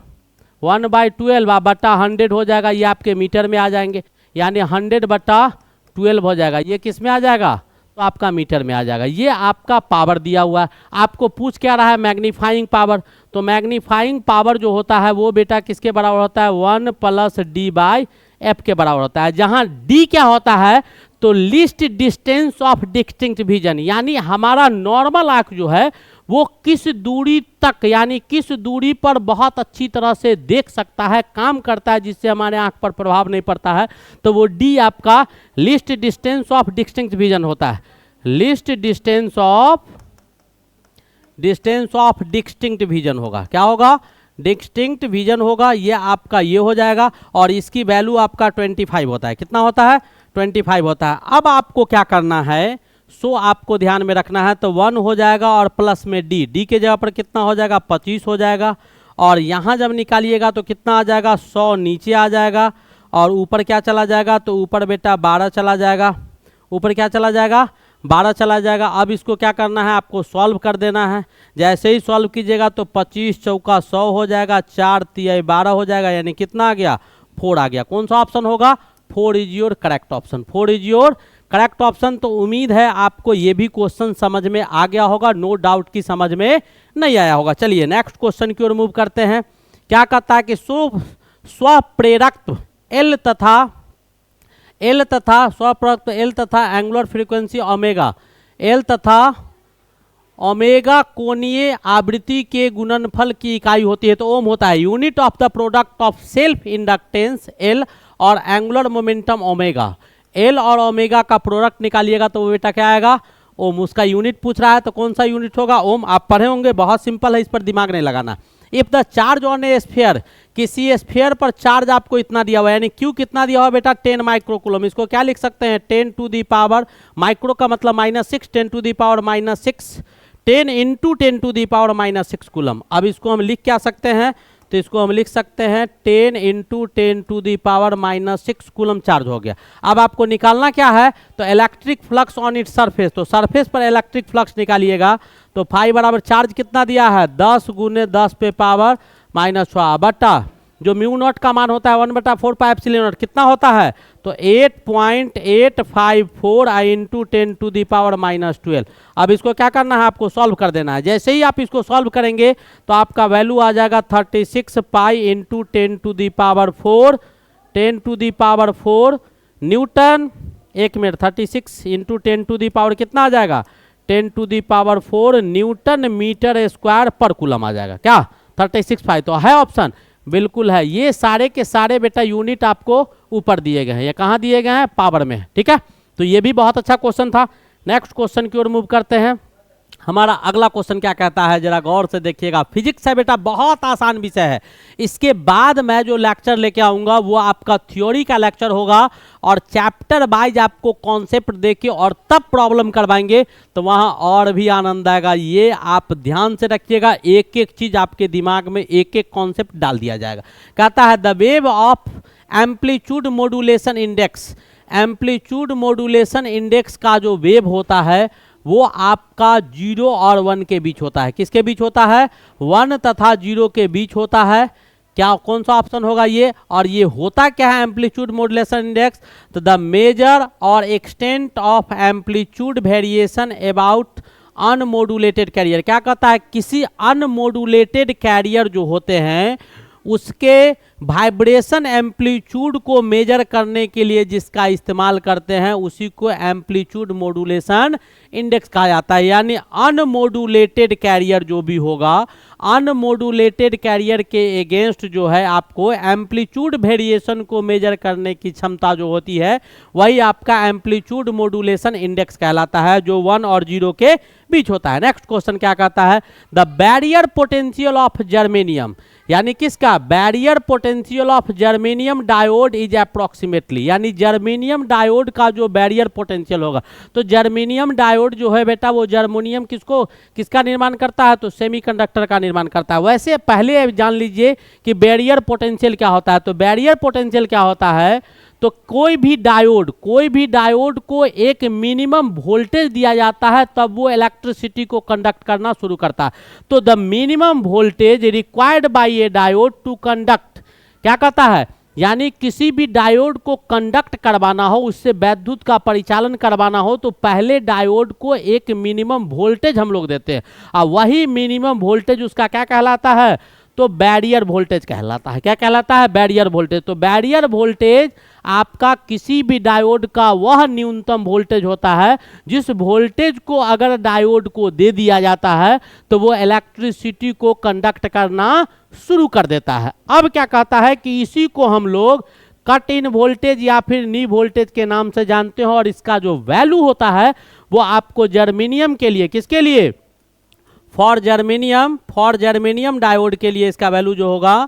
1/12 बटा 100 हो जाएगा, ये आपके मीटर में आ जाएंगे, यानी 100/12 हो जाएगा। ये किस में आ जाएगा तो आपका मीटर में आ जाएगा। ये आपका पावर दिया हुआ है। आपको पूछ क्या रहा है मैग्नीफाइंग पावर, तो मैग्नीफाइंग पावर जो होता है वो बेटा किसके बराबर होता है 1 + d/f के बराबर होता है, जहां d क्या होता है तो least distance of distinct vision, यानी हमारा नॉर्मल आंख जो है वो किस दूरी तक यानी किस दूरी पर बहुत अच्छी तरह से देख सकता है, काम करता है, जिससे हमारे आंख पर प्रभाव नहीं पड़ता है। तो वो डी आपका least distance of distinct vision होता है, least distance of distinct vision होगा। क्या होगा डिस्टिंक्ट विजन होगा, ये आपका ये हो जाएगा। और इसकी वैल्यू आपका 25 होता है। कितना होता है 25 होता है। अब आपको क्या करना है सो आपको ध्यान में रखना है, तो 1 हो जाएगा और प्लस में डी के जगह पर कितना हो जाएगा 25 हो जाएगा। और यहाँ जब निकालिएगा तो कितना आ जाएगा 100 नीचे आ जाएगा, और ऊपर क्या चला जाएगा तो ऊपर बेटा 12 चला जाएगा, ऊपर क्या चला जाएगा 12 चला जाएगा। अब इसको क्या करना है आपको सॉल्व कर देना है। जैसे ही सॉल्व कीजिएगा तो 25 चौका 100 हो जाएगा, 4 तिहाई 12 हो जाएगा, यानी कितना आ गया 4 आ गया। कौन सा ऑप्शन होगा 4 is your correct option, 4 is your correct option. तो उम्मीद है आपको ये भी क्वेश्चन समझ में आ गया होगा, नो डाउट की समझ में नहीं आया होगा। चलिए नेक्स्ट क्वेश्चन की ओर मूव करते हैं। क्या कहता है कि स्वप्रेरक एल तथा एंगुलर फ्रीक्वेंसी ओमेगा, एल तथा ओमेगा कोणीय आवृत्ति के गुणनफल की इकाई होती है तो ओम होता है। Unit of the product of self inductance L और एंगुलर मोमेंटम ओमेगा, एल और ओमेगा का प्रोडक्ट निकालिएगा तो वो बेटा क्या आएगा ओम। उसका यूनिट पूछ रहा है तो कौन सा यूनिट होगा ओम। आप पढ़े होंगे, बहुत सिंपल है, इस पर दिमाग नहीं लगाना। If the charge on A sphere, किसी स्फीयर पर चार्ज आपको इतना दिया हुआ है, यानी क्यू कितना दिया हुआ है बेटा 10 माइक्रोकूलम। इसको क्या लिख सकते हैं 10 टू दी पावर, माइक्रो का मतलब -6, 10 to the power -6, 10 into 10 to the power -6 coulomb. अब इसको हम लिख क्या सकते हैं तो इसको हम लिख सकते हैं 10 into 10 to the power -6 coulomb charge हो गया। अब आपको निकालना क्या है तो electric flux on it surface, तो सरफेस पर इलेक्ट्रिक फ्लक्स निकालिएगा तो फाई बराबर चार्ज कितना दिया है 10 × 10 पे पावर -6 बटा जो म्यू नॉट का मान होता है 1/4 पाई एप्सिलॉन नॉट कितना होता है तो 8.854 इंटू 10 टू दी पावर -12। अब इसको क्या करना है आपको सॉल्व कर देना है। जैसे ही आप इसको सॉल्व करेंगे तो आपका वैल्यू आ जाएगा 36 pi into 10 to the power 4, 10 to the power 4 newton. 1 minute 36 into 10 to the power कितना आ जाएगा 10 to the power 4 newton metre square पर कूलम आ जाएगा। क्या 36 पाई तो है ऑप्शन बिल्कुल है। ये सारे के सारे बेटा यूनिट आपको ऊपर दिए गए हैं, ये कहाँ दिए गए हैं पावर में। ठीक है, तो ये भी बहुत अच्छा क्वेश्चन था। नेक्स्ट क्वेश्चन की ओर मूव करते हैं। हमारा अगला क्वेश्चन क्या कहता है जरा गौर से देखिएगा। फिजिक्स है बेटा, बहुत आसान विषय है। इसके बाद मैं जो लेक्चर लेके आऊंगा वो आपका थ्योरी का लेक्चर होगा और चैप्टर वाइज आपको कॉन्सेप्ट देके और तब प्रॉब्लम करवाएंगे तो वहां और भी आनंद आएगा। ये आप ध्यान से रखिएगा, एक एक चीज आपके दिमाग में एक एक कॉन्सेप्ट डाल दिया जाएगा। कहता है the wave of amplitude modulation index, amplitude modulation index का जो वेव होता है वो आपका 0 और 1 के बीच होता है। किसके बीच होता है 1 तथा 0 के बीच होता है। क्या कौन सा ऑप्शन होगा ये, और ये होता क्या है एम्पलीट्यूड मॉड्यूलेशन इंडेक्स तो द मेजर और extent of amplitude variation about unmodulated carrier. क्या कहता है किसी अनमॉड्यूलेटेड कैरियर जो होते हैं उसके वाइब्रेशन एम्पलीट्यूड को मेजर करने के लिए जिसका इस्तेमाल करते हैं उसी को एम्पलीट्यूड मॉड्यूलेशन इंडेक्स कहा जाता है। यानी अनमॉड्यूलेटेड कैरियर जो भी होगा, अनमॉड्यूलेटेड कैरियर के अगेंस्ट जो है आपको एम्पलीट्यूड वेरिएशन को मेजर करने की क्षमता जो होती है वही आपका एम्पलीट्यूड मॉड्यूलेशन इंडेक्स कहलाता है, जो 1 और 0 के बीच होता है। नेक्स्ट क्वेश्चन क्या कहता है, the barrier potential of germanium, यानी किसका, barrier potential of germanium diode is approximately, यानी जर्मेनियम डायोड का जो बैरियर पोटेंशियल होगा, तो जर्मेनियम डायोड जो है बेटा वो जर्मेनियम किसका निर्माण करता है, तो सेमीकंडक्टर का निर्माण करता है। वैसे पहले जान लीजिए कि बैरियर पोटेंशियल क्या होता है। तो बैरियर पोटेंशियल क्या होता है, तो कोई भी डायोड को एक मिनिमम वोल्टेज दिया जाता है तब वो इलेक्ट्रिसिटी को कंडक्ट करना शुरू करता है। तो the minimum voltage required by A diode two conduct, क्या कहता है, यानी किसी भी डायोड को कंडक्ट करवाना हो, उससे वैद्युत का परिचालन करवाना हो, तो पहले डायोड को एक मिनिमम वोल्टेज हम लोग देते हैं, और वही मिनिमम वोल्टेज उसका क्या कहलाता है, तो बैरियर वोल्टेज कहलाता है। क्या कहलाता है, बैरियर वोल्टेज। तो बैरियर वोल्टेज आपका किसी भी डायोड का वह न्यूनतम वोल्टेज होता है जिस वोल्टेज को अगर डायोड को दे दिया जाता है तो वो इलेक्ट्रिसिटी को कंडक्ट करना शुरू कर देता है। अब क्या कहता है कि इसी को हम लोग कट इन वोल्टेज या फिर नी वोल्टेज के नाम से जानते हो, और इसका जो वैल्यू होता है वो आपको जर्मेनियम के लिए, किसके लिए, फॉर जर्मेनियम डायोड के लिए इसका वैल्यू जो होगा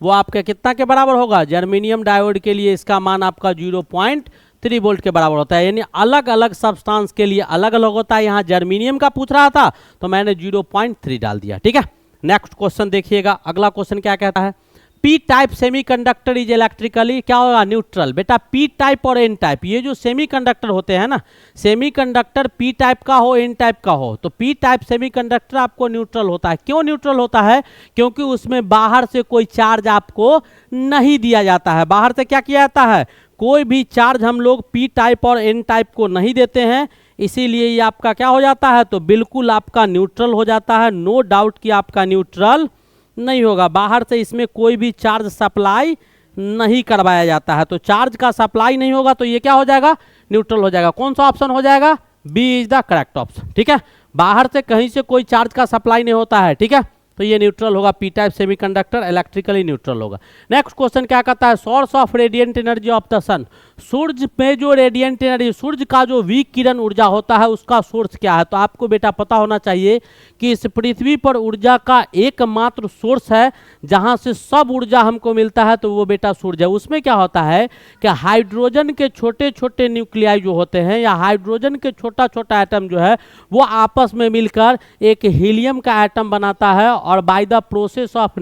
वो आपके कितना के बराबर होगा, जर्मेनियम डायोड के लिए इसका मान आपका 0.3 वोल्ट के बराबर होता है। यानी अलग अलग सब्सटेंस के लिए अलग अलग होता है। यहाँ जर्मेनियम का पूछ रहा था तो मैंने 0.3 डाल दिया, ठीक है। नेक्स्ट क्वेश्चन देखिएगा, अगला क्वेश्चन क्या कहता है, P type semiconductor is electrically क्या होगा, न्यूट्रल। बेटा पी टाइप और एन टाइप, ये जो सेमीकंडक्टर होते हैं ना, सेमीकंडक्टर पी टाइप का हो एन टाइप का हो, तो पी टाइप सेमीकंडक्टर आपको न्यूट्रल होता है। क्यों न्यूट्रल होता है, क्योंकि उसमें बाहर से कोई चार्ज आपको नहीं दिया जाता है। बाहर से क्या किया जाता है, कोई भी चार्ज हम लोग पी टाइप और एन टाइप को नहीं देते हैं, इसीलिए ये आपका क्या हो जाता है, तो बिल्कुल आपका न्यूट्रल हो जाता है। नो डाउट कि आपका न्यूट्रल नहीं होगा, बाहर से इसमें कोई भी चार्ज सप्लाई नहीं करवाया जाता है, तो चार्ज का सप्लाई नहीं होगा तो ये क्या हो जाएगा, न्यूट्रल हो जाएगा। कौन सा ऑप्शन हो जाएगा, B is the correct option, ठीक है। बाहर से कहीं से कोई चार्ज का सप्लाई नहीं होता है, ठीक है, तो ये न्यूट्रल होगा, P type semiconductor electrically neutral होगा। नेक्स्ट क्वेश्चन क्या कहता है, source of radiant energy of the sun, सूर्य में जो रेडिएंट एनर्जी, सूर्य का जो विकिरण ऊर्जा होता है उसका सोर्स क्या है। तो आपको बेटा पता होना चाहिए कि इस पृथ्वी पर ऊर्जा का एकमात्र सोर्स है जहां से सब ऊर्जा हमको मिलता है, तो वो बेटा सूर्य है। उसमें क्या होता है कि हाइड्रोजन के छोटे छोटे न्यूक्लियाई जो होते हैं या हाइड्रोजन के छोटा छोटा एटम जो है वो आपस में मिलकर एक हीलियम का एटम बनाता है, और by the process of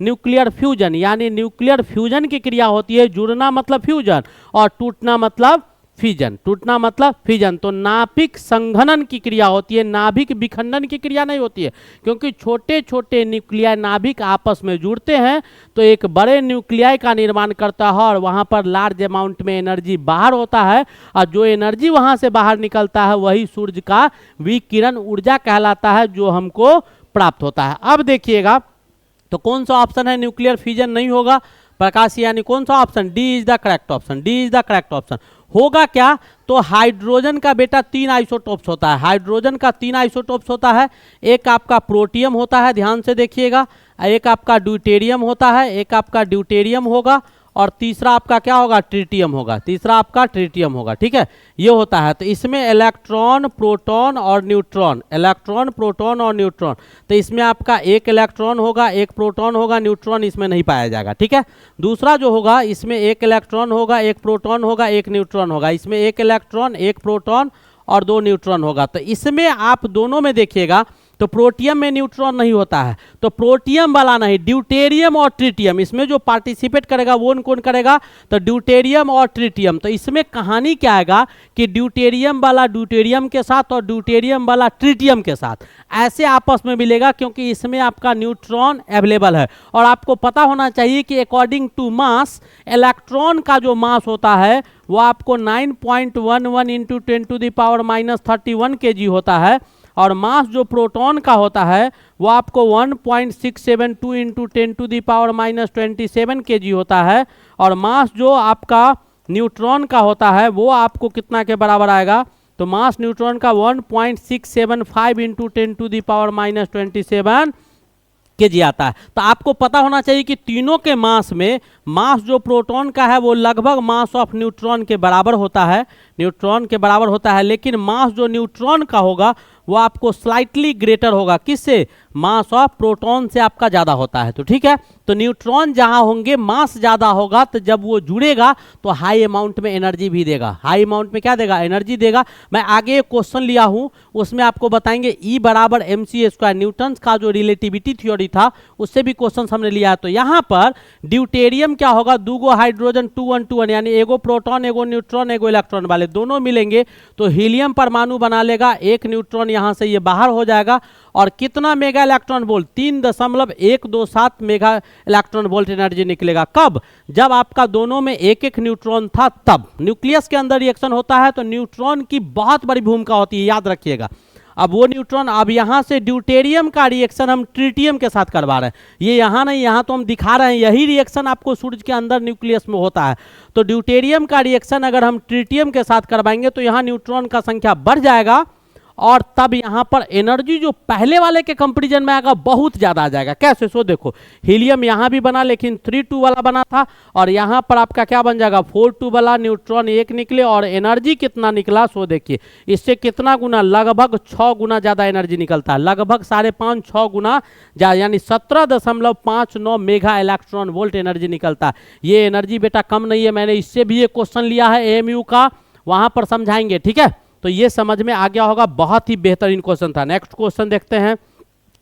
nuclear fusion, यानी न्यूक्लियर फ्यूजन की क्रिया होती है। जुड़ना मतलब फ्यूजन और टूटना मतलब फिजन, तो नाभिक संघनन की क्रिया होती है, नाभिक विखंडन की क्रिया नहीं होती है, क्योंकि छोटे छोटे न्यूक्लियाई नाभिक आपस में जुड़ते हैं तो एक बड़े न्यूक्लियाई का निर्माण करता है, और वहां पर लार्ज अमाउंट में एनर्जी बाहर होता है, और जो एनर्जी वहां से बाहर निकलता है वही सूर्य का विकिरण ऊर्जा कहलाता है जो हमको प्राप्त होता है। अब देखिएगा तो कौन सा ऑप्शन है, न्यूक्लियर फ्यूजन नहीं होगा प्रकाश, यानी कौन सा option, D is the correct option. होगा क्या, तो हाइड्रोजन का बेटा 3 आइसोटोप्स होता है, हाइड्रोजन का 3 आइसोटोप्स होता है। एक आपका प्रोटियम होता है, ध्यान से देखिएगा, एक आपका ड्यूटेरियम होता है, एक आपका ड्यूटेरियम होगा, और तीसरा आपका क्या होगा, ट्रिटियम होगा, ठीक है, ये होता है। तो इसमें इलेक्ट्रॉन प्रोटॉन और न्यूट्रॉन, तो इसमें आपका एक इलेक्ट्रॉन होगा, एक प्रोटॉन होगा, न्यूट्रॉन इसमें नहीं पाया जाएगा, ठीक है। दूसरा जो होगा इसमें एक इलेक्ट्रॉन होगा, एक प्रोटॉन होगा, एक न्यूट्रॉन होगा, इसमें एक इलेक्ट्रॉन, एक प्रोटॉन और 2 न्यूट्रॉन होगा। तो इसमें आप दोनों में देखिएगा तो प्रोटियम में न्यूट्रॉन नहीं होता है, तो प्रोटियम वाला नहीं, ड्यूटेरियम और ट्रिटियम, इसमें जो पार्टिसिपेट करेगा वो कौन करेगा, तो ड्यूटेरियम और ट्रिटियम। तो इसमें कहानी क्या आएगा कि ड्यूटेरियम वाला ड्यूटेरियम के साथ और ड्यूटेरियम वाला ट्रिटियम के साथ ऐसे आपस में मिलेगा, क्योंकि इसमें आपका न्यूट्रॉन अवेलेबल है। और आपको पता होना चाहिए कि अकॉर्डिंग टू मास, इलेक्ट्रॉन का जो मास होता है वो आपको 9.11 इंटू 10⁻³ kg होता है, और मास जो प्रोटॉन का होता है वो आपको 1.672 इंटू 10⁻27 kg होता है, और मास जो आपका न्यूट्रॉन का होता है वो आपको कितना के बराबर आएगा, तो मास न्यूट्रॉन का 1.675 इंटू 10⁻27 kg आता है। तो आपको पता होना चाहिए कि तीनों के मास में मास जो प्रोटॉन का है वो लगभग मास ऑफ न्यूट्रॉन के बराबर होता है। न्यूट्रॉन के बराबर होता है, लेकिन मास जो न्यूट्रॉन का होगा वो आपको स्लाइटली ग्रेटर होगा, किससे? मास ऑफ प्रोटॉन से आपका ज़्यादा होता है। तो ठीक है, तो न्यूट्रॉन जहाँ होंगे मास ज़्यादा होगा, तो जब वो जुड़ेगा तो हाई अमाउंट में एनर्जी भी देगा। हाई अमाउंट में क्या देगा? एनर्जी देगा। मैं आगे एक क्वेश्चन लिया हूँ, उसमें आपको बताएंगे E बराबर mc²। न्यूटन का जो रिलेटिविटी थ्योरी था उससे भी क्वेश्चन हमने लिया है। तो यहाँ पर ड्यूटेरियम क्या होगा? दूगो हाइड्रोजन 2 1 2 1, यानी एगो प्रोटॉन एगो न्यूट्रॉन एगो इलेक्ट्रॉन वाले दोनों मिलेंगे तो हीलियम परमाणु बना लेगा। एक न्यूट्रॉन यहाँ से ये बाहर हो जाएगा और कितना mega electron volt? 3.127 mega electron volt energy निकलेगा। कब? जब आपका दोनों में एक एक न्यूट्रॉन था तब। न्यूक्लियस के अंदर रिएक्शन होता है तो न्यूट्रॉन की बहुत बड़ी भूमिका होती है, याद रखिएगा। अब वो न्यूट्रॉन, अब यहाँ से ड्यूटेरियम का रिएक्शन हम ट्रिटियम के साथ करवा रहे हैं, ये यहाँ नहीं, यहाँ तो हम दिखा रहे हैं यही रिएक्शन आपको सूर्य के अंदर न्यूक्लियस में होता है। तो ड्यूटेरियम का रिएक्शन अगर हम ट्रिटियम के साथ करवाएंगे तो यहाँ न्यूट्रॉन का संख्या बढ़ जाएगा और तब यहाँ पर एनर्जी जो पहले वाले के कंपैरिजन में आएगा बहुत ज़्यादा आ जाएगा। कैसे? सो देखो, हीलियम यहाँ भी बना लेकिन 3 2 वाला बना था और यहाँ पर आपका क्या बन जाएगा? 4 2 वाला। न्यूट्रॉन एक निकले और एनर्जी कितना निकला? सो देखिए, इससे कितना गुना? लगभग 6 गुना ज़्यादा एनर्जी निकलता है, लगभग 5.5 6 गुना ज़्यादा, यानी 17.59 मेगा इलेक्ट्रॉन वोल्ट एनर्जी निकलता है। ये एनर्जी बेटा कम नहीं है, मैंने इससे भी एक क्वेश्चन लिया है AMU का, वहाँ पर समझाएंगे। ठीक है, तो ये समझ में आ गया होगा, बहुत ही बेहतरीन क्वेश्चन था। नेक्स्ट क्वेश्चन देखते हैं,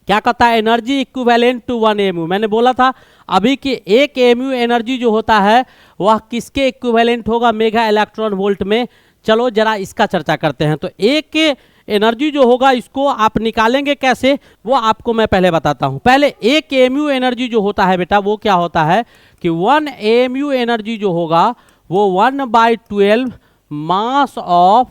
क्या कहता है? Energy equivalent to 1 AMU। मैंने बोला था अभी कि 1 AMU एनर्जी जो होता है वह किसके इक्विवेलेंट होगा? मेगा इलेक्ट्रॉन वोल्ट में। चलो जरा इसका चर्चा करते हैं। तो एक एनर्जी जो होगा इसको आप निकालेंगे कैसे, वो आपको मैं पहले बताता हूँ। पहले 1 AMU एनर्जी जो होता है बेटा वो क्या होता है कि 1 AMU एनर्जी जो होगा वो 1/12 mass of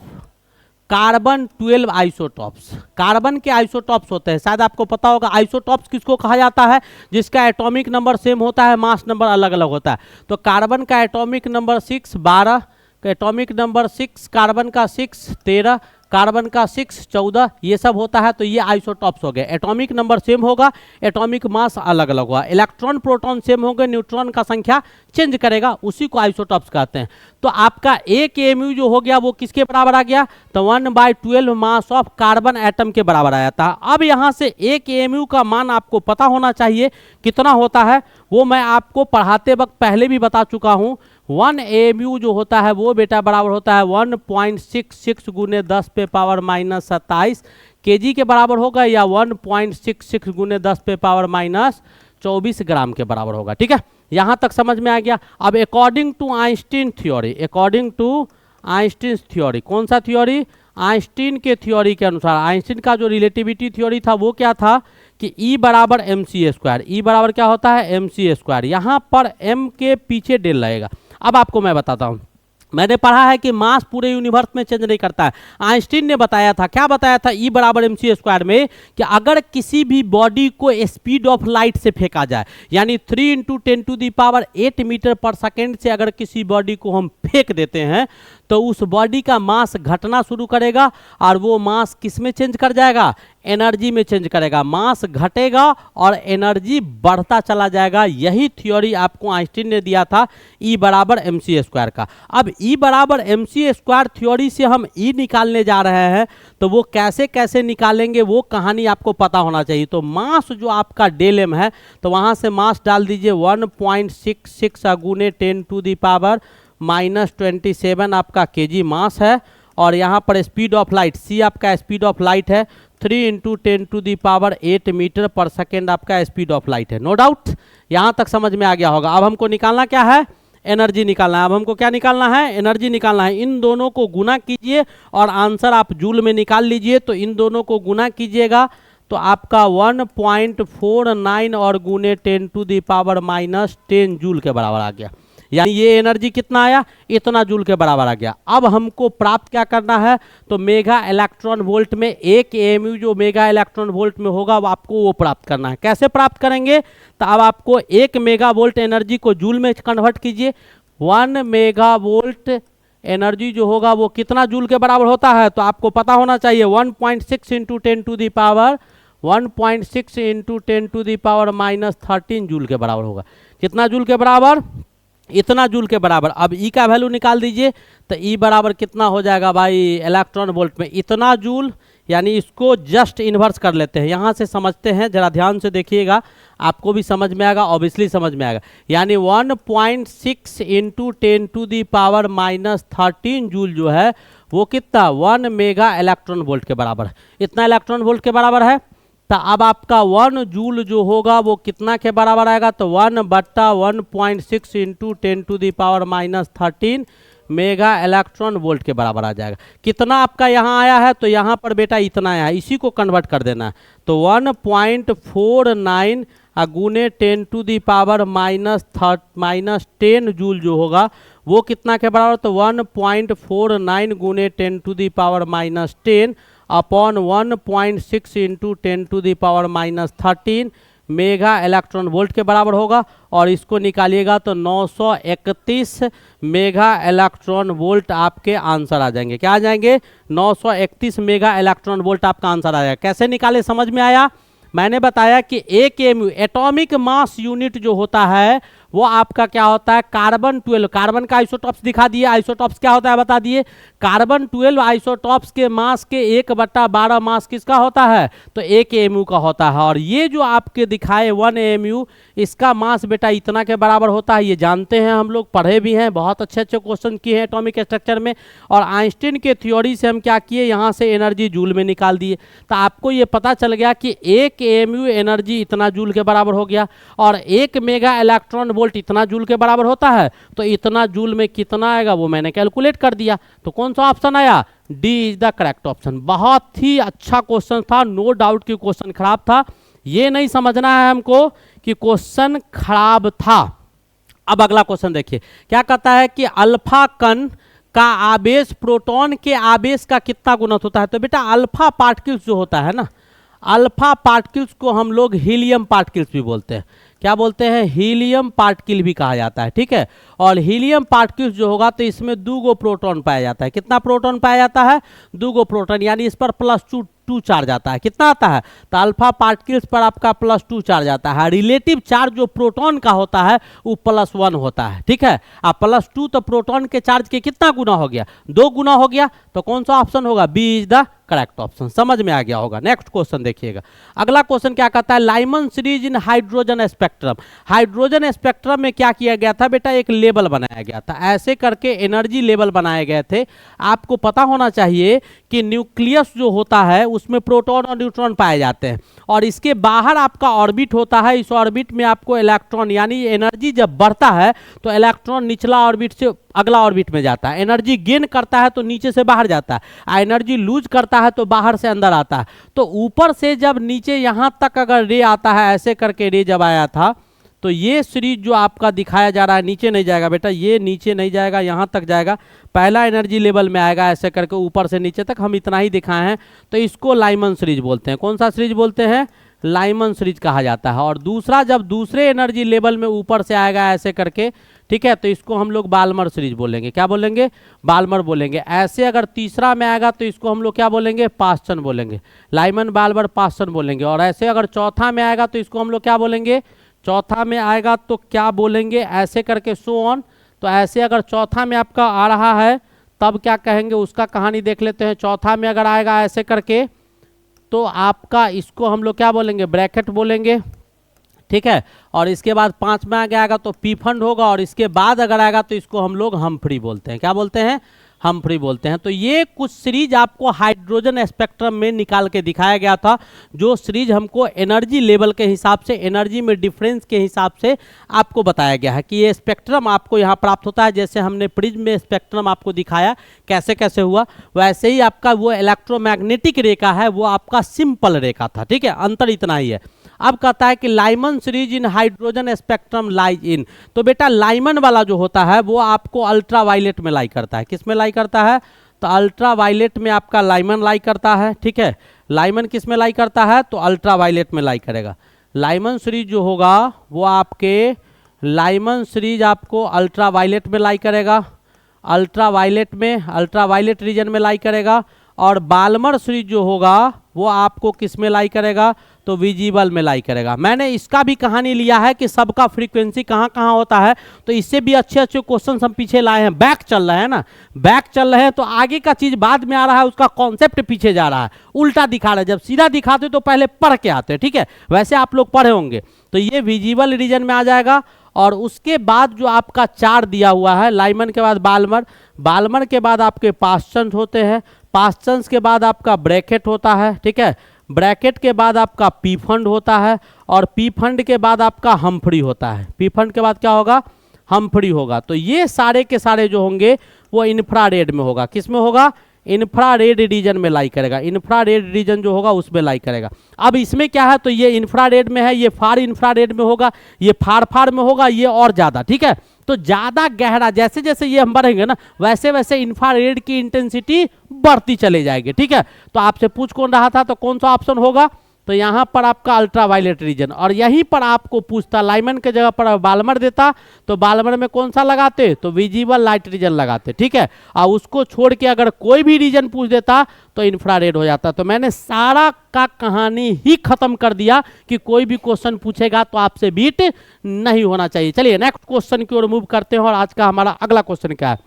carbon 12 isotopes. Carbon के आइसोटॉप्स होते हैं, शायद आपको पता होगा। आइसोटॉप्स किसको कहा जाता है? जिसका एटॉमिक नंबर सेम होता है, मास नंबर अलग अलग होता है। तो कार्बन का atomic number 6 12, atomic number 6, carbon का 6 13, कार्बन का 6 14, ये सब होता है। तो ये आइसोटॉप्स हो गए। एटॉमिक नंबर सेम होगा, एटॉमिक मास अलग अलग होगा, इलेक्ट्रॉन प्रोटॉन सेम होंगे, न्यूट्रॉन का संख्या चेंज करेगा, उसी को आइसोटॉप्स कहते हैं। तो आपका 1 AMU जो हो गया वो किसके बराबर आ गया? तो 1/12 मास ऑफ कार्बन एटम के बराबर आया था। अब यहाँ से 1 AMU का मान आपको पता होना चाहिए कितना होता है, वो मैं आपको पढ़ाते वक्त पहले भी बता चुका हूँ। 1 AMU जो होता है वो बेटा बराबर होता है 1.66 गुने 10⁻⁻27 kg के बराबर होगा, या 1.66 गुने 10⁻⁻24 ग्राम के बराबर होगा। ठीक है, यहाँ तक समझ में आ गया। अब according to Einstein theory, according to Einstein theory, कौन सा थ्योरी? आइंस्टीन के थ्योरी के अनुसार, आइंस्टीन का जो रिलेटिविटी थ्योरी था वो क्या था कि E बराबर mc²। E बराबर क्या होता है? mc²। यहाँ पर m के पीछे डेल रहेगा। अब आपको मैं बताता हूँ, मैंने पढ़ा है कि मास पूरे यूनिवर्स में चेंज नहीं करता है। आइंस्टीन ने बताया था, क्या बताया था? E बराबर mc² में कि अगर किसी भी बॉडी को स्पीड ऑफ लाइट से फेंका जाए, यानी 3 × 10⁸ मीटर पर सेकेंड से अगर किसी बॉडी को हम फेंक देते हैं तो उस बॉडी का मास घटना शुरू करेगा और वो मास किस में चेंज कर जाएगा? एनर्जी में चेंज करेगा। मास घटेगा और एनर्जी बढ़ता चला जाएगा। यही थ्योरी आपको आइंस्टीन ने दिया था E बराबर mc² का। अब E बराबर mc² थ्योरी से हम E निकालने जा रहे हैं, तो वो कैसे कैसे निकालेंगे वो कहानी आपको पता होना चाहिए। तो मास जो आपका डेल m है, तो वहाँ से मास डाल दीजिए 1.66 गुने 10⁻⁻27 आपका kg मास है। और यहाँ पर स्पीड ऑफ लाइट c आपका स्पीड ऑफ लाइट है, 3 × 10⁸ मीटर पर सेकेंड आपका स्पीड ऑफ लाइट है। नो डाउट, यहाँ तक समझ में आ गया होगा। अब हमको निकालना क्या है? एनर्जी निकालना है। अब हमको क्या निकालना है? एनर्जी निकालना है। इन दोनों को गुना कीजिए और आंसर आप जूल में निकाल लीजिए। तो इन दोनों को गुना कीजिएगा तो आपका 1.49 और गुने 10⁻⁻10 जूल के बराबर आ गया। यानी ये एनर्जी कितना आया? इतना जूल के बराबर आ गया। अब हमको प्राप्त क्या करना है? तो मेगा इलेक्ट्रॉन वोल्ट में 1 AMU जो मेगा इलेक्ट्रॉन वोल्ट में होगा वो आपको वो प्राप्त करना है। कैसे प्राप्त करेंगे? तो अब आपको 1 मेगा वोल्ट एनर्जी को जूल में कन्वर्ट कीजिए। 1 मेगा वोल्ट एनर्जी जो होगा वो कितना जूल के बराबर होता है? तो आपको पता होना चाहिए 1.6 × 10⁻⁻13 जूल के बराबर होगा। कितना जूल के बराबर? इतना जूल के बराबर। अब ई का वैल्यू निकाल दीजिए, तो ई बराबर कितना हो जाएगा भाई इलेक्ट्रॉन वोल्ट में, इतना जूल। यानी इसको जस्ट इन्वर्स कर लेते हैं, यहाँ से समझते हैं, जरा ध्यान से देखिएगा, आपको भी समझ में आएगा, ऑब्वियसली समझ में आएगा। यानी 1.6 इंटू 10⁻⁻13 जूल जो है वो कितना 1 मेगा इलेक्ट्रॉन वोल्ट के बराबर, इतना इलेक्ट्रॉन वोल्ट के बराबर है। तो अब आपका 1 जूल जो होगा वो कितना के बराबर आएगा, तो 1/1.6 इंटू 10⁻⁻13 मेगा इलेक्ट्रॉन वोल्ट के बराबर आ जाएगा। कितना आपका यहाँ आया है, तो यहाँ पर बेटा इतना आया है, इसी को कन्वर्ट कर देना है। तो 1.49 गुने 10⁻⁻10 जूल जो होगा वो कितना के बराबर, तो 1.49 गुने 10⁻⁻10 upon 1.6 into 10⁻⁻13 mega electron volt के बराबर होगा। और इसको निकालिएगा तो 931 मेगा इलेक्ट्रॉन वोल्ट आपके आंसर आ जाएंगे। क्या आ जाएंगे, 931 मेगा इलेक्ट्रॉन वोल्ट आपका आंसर आ जाएगा। कैसे निकाले समझ में आया। मैंने बताया कि एक एमयू एटॉमिक मास यूनिट जो होता है वो आपका क्या होता है, कार्बन 12, कार्बन का आइसोटॉप्स दिखा दिए, आइसोटॉप्स क्या होता है बता दिए, कार्बन 12 आइसोटॉप्स के मास के 1/12 मास किसका होता है, तो 1 एमयू का होता है। और ये जो आपके दिखाए 1 एमयू, इसका मास बेटा इतना के बराबर होता है, ये जानते हैं, हम लोग पढ़े भी हैं, बहुत अच्छे अच्छे क्वेश्चन किए हैं एटॉमिक स्ट्रक्चर में। और आइंस्टीन के थ्योरी से हम क्या किए, यहाँ से एनर्जी जूल में निकाल दिए, तो आपको ये पता चल गया कि 1 एमयू एनर्जी इतना जूल के बराबर हो गया, और 1 मेगा इलेक्ट्रॉन वोल्ट इतना जूल के बराबर होता है। तो इतना जूल में कितना आएगा वो मैंने कैलकुलेट कर दिया। तो कौन सा ऑप्शन आया, D is the correct option. बहुत ही अच्छा क्वेश्चन था, नो डाउट कि क्वेश्चन खराब था, ये नहीं समझना है हमको कि क्वेश्चन खराब था। अब अगला क्वेश्चन देखिए, क्या कहता है कि अल्फा कण का आवेश प्रोटॉन के आवेश का कितना गुणक होता है। तो बेटा अल्फा पार्टिकल्स जो होता है ना, अल्फा पार्टिकल्स को हम लोग हीलियम पार्टिकल्स भी बोलते हैं। क्या बोलते हैं, हीलियम पार्टिकल भी कहा जाता है, ठीक है। और हीलियम पार्टिकल्स जो होगा तो इसमें 2 गो प्रोटॉन पाया जाता है। कितना प्रोटॉन पाया जाता है, 2 गो प्रोटॉन, यानी इस पर +2 चार्ज आता है। कितना आता है, तो अल्फा पार्टिकल्स पर आपका +2 चार्ज आता है। रिलेटिव चार्ज जो प्रोटॉन का होता है वो +1 होता है, ठीक है। अब +2 तो प्रोटॉन के चार्ज के कितना गुना हो गया, 2 गुना हो गया। तो कौन सा ऑप्शन होगा, B is the correct option. समझ में आ गया होगा। नेक्स्ट क्वेश्चन देखिएगा, अगला क्वेश्चन क्या कहता है, Lyman series in hydrogen spectrum. Hydrogen spectrum में क्या किया गया था बेटा, एक लेवल बनाया गया था, ऐसे करके एनर्जी लेवल बनाए गए थे। आपको पता होना चाहिए कि न्यूक्लियस जो होता है उसमें प्रोटॉन और न्यूट्रॉन पाए जाते हैं, और इसके बाहर आपका ऑर्बिट होता है। इस ऑर्बिट में आपको इलेक्ट्रॉन, यानी एनर्जी जब बढ़ता है तो इलेक्ट्रॉन निचला ऑर्बिट से अगला ऑर्बिट में जाता है, एनर्जी गेन करता है तो नीचे से बाहर जाता है, एनर्जी लूज करता है तो बाहर से अंदर आता है। तो ऊपर से जब नीचे यहाँ तक अगर रे आता है, ऐसे करके रे जब आया था, तो ये सीरीज जो आपका दिखाया जा रहा है, नीचे नहीं जाएगा बेटा, ये नीचे नहीं जाएगा, यहाँ तक जाएगा, पहला एनर्जी लेवल में आएगा, ऐसे करके ऊपर से नीचे तक हम इतना ही दिखाए हैं। तो इसको लाइमन सीरीज बोलते हैं। कौन सा सीरीज बोलते हैं, लाइमन सीरीज कहा जाता है। और दूसरा जब दूसरे एनर्जी लेवल में ऊपर से आएगा ऐसे करके, ठीक है, तो इसको हम लोग बाल्मर सीरीज बोलेंगे। क्या बोलेंगे, बाल्मर बोलेंगे। ऐसे अगर तीसरा में आएगा तो इसको हम लोग क्या बोलेंगे, पास्टन बोलेंगे, लाइमन बाल्मर पास्टन बोलेंगे। और ऐसे अगर चौथा में आएगा तो इसको हम लोग क्या बोलेंगे, चौथा में आएगा तो क्या बोलेंगे, ऐसे करके सो ऑन। तो ऐसे अगर चौथा में आपका आ रहा है तब क्या कहेंगे, उसका कहानी देख लेते हैं। चौथा में अगर आएगा ऐसे करके तो आपका इसको हम लोग क्या बोलेंगे, ब्रैकेट बोलेंगे, ठीक है। और इसके बाद 5 में आगे आएगा तो पी फंड होगा, और इसके बाद अगर आएगा तो इसको हम लोग हमफ्री बोलते हैं। क्या बोलते हैं, हमफ्री बोलते हैं। तो ये कुछ सीरीज आपको हाइड्रोजन स्पेक्ट्रम में निकाल के दिखाया गया था, जो सीरीज हमको एनर्जी लेवल के हिसाब से, एनर्जी में डिफरेंस के हिसाब से आपको बताया गया है कि ये स्पेक्ट्रम आपको यहाँ प्राप्त होता है। जैसे हमने प्रिज्म में स्पेक्ट्रम आपको दिखाया कैसे कैसे हुआ, वैसे ही आपका वो इलेक्ट्रोमैग्नेटिक रेखा है वो आपका सिंपल रेखा था, ठीक है, अंतर इतना ही है। अब कहता है कि Lyman series in hydrogen spectrum lies in. तो बेटा लाइमन वाला जो होता है वो आपको अल्ट्रा वायलेट में लाई करता है। किस में लाई करता है, तो अल्ट्रा वायलेट में आपका लाइमन लाई करता है, ठीक है। लाइमन किस में लाई करता है, तो अल्ट्रा वायलेट में लाई करेगा। लाइमन सीरीज जो होगा वो आपके लाइमन सीरीज आपको अल्ट्रा वायलेट में लाई करेगा, अल्ट्रा वायलेट में, अल्ट्रा वायलेट रीजन में लाई करेगा। और बाल्मर सीरीज जो होगा वो आपको किस में लाई करेगा, तो विजिबल में लाई करेगा। मैंने इसका भी कहानी लिया है कि सबका फ्रीक्वेंसी कहाँ कहाँ होता है, तो इससे भी अच्छे अच्छे क्वेश्चन हम पीछे लाए हैं। बैक चल रहे हैं ना, बैक चल रहे हैं तो आगे का चीज बाद में आ रहा है, उसका कॉन्सेप्ट पीछे जा रहा है, उल्टा दिखा रहा है। जब सीधा दिखाते तो पहले पढ़ के आते, ठीक है, वैसे आप लोग पढ़े होंगे। तो ये विजिबल रीजन में आ जाएगा। और उसके बाद जो आपका 4 दिया हुआ है, लाइमन के बाद बाल्मर, बाल्मर के बाद आपके पास्चन्स होते हैं, पास्चन्स के बाद आपका ब्रैकेट होता है, ठीक है, ब्रैकेट के बाद आपका पी फंड होता है, और पी फंड के बाद आपका हम्फ्री होता है। पी फंड के बाद क्या होगा, हम्फ्री होगा। तो ये सारे के सारे जो होंगे वो इंफ्रारेड में होगा। किस में होगा, इंफ्रारेड रीजन में लाई करेगा। इंफ्रारेड रीजन जो होगा उसमें लाई करेगा। अब इसमें क्या है, तो ये इंफ्रारेड में है, ये फार इंफ्रारेड में होगा, ये फार में होगा, ये और ज़्यादा, ठीक है। तो ज़्यादा गहरा जैसे जैसे ये हम बढ़ेंगे ना, वैसे वैसे इंफ्रारेड की इंटेंसिटी बढ़ती चली जाएगी, ठीक है। तो आपसे पूछ कौन रहा था, तो कौन सा ऑप्शन होगा, तो यहाँ पर आपका अल्ट्रावायलेट रीजन। और यहीं पर आपको पूछता, लाइमन के जगह पर बाल्मर देता तो बाल्मर में कौन सा लगाते, तो विजिबल लाइट रीजन लगाते, ठीक है। और उसको छोड़ के अगर कोई भी रीजन पूछ देता तो इंफ्रारेड हो जाता। तो मैंने सारा का कहानी ही खत्म कर दिया कि कोई भी क्वेश्चन पूछेगा तो आपसे बीट नहीं होना चाहिए। चलिए नेक्स्ट क्वेश्चन की ओर मूव करते हैं। और आज का हमारा अगला क्वेश्चन क्या है,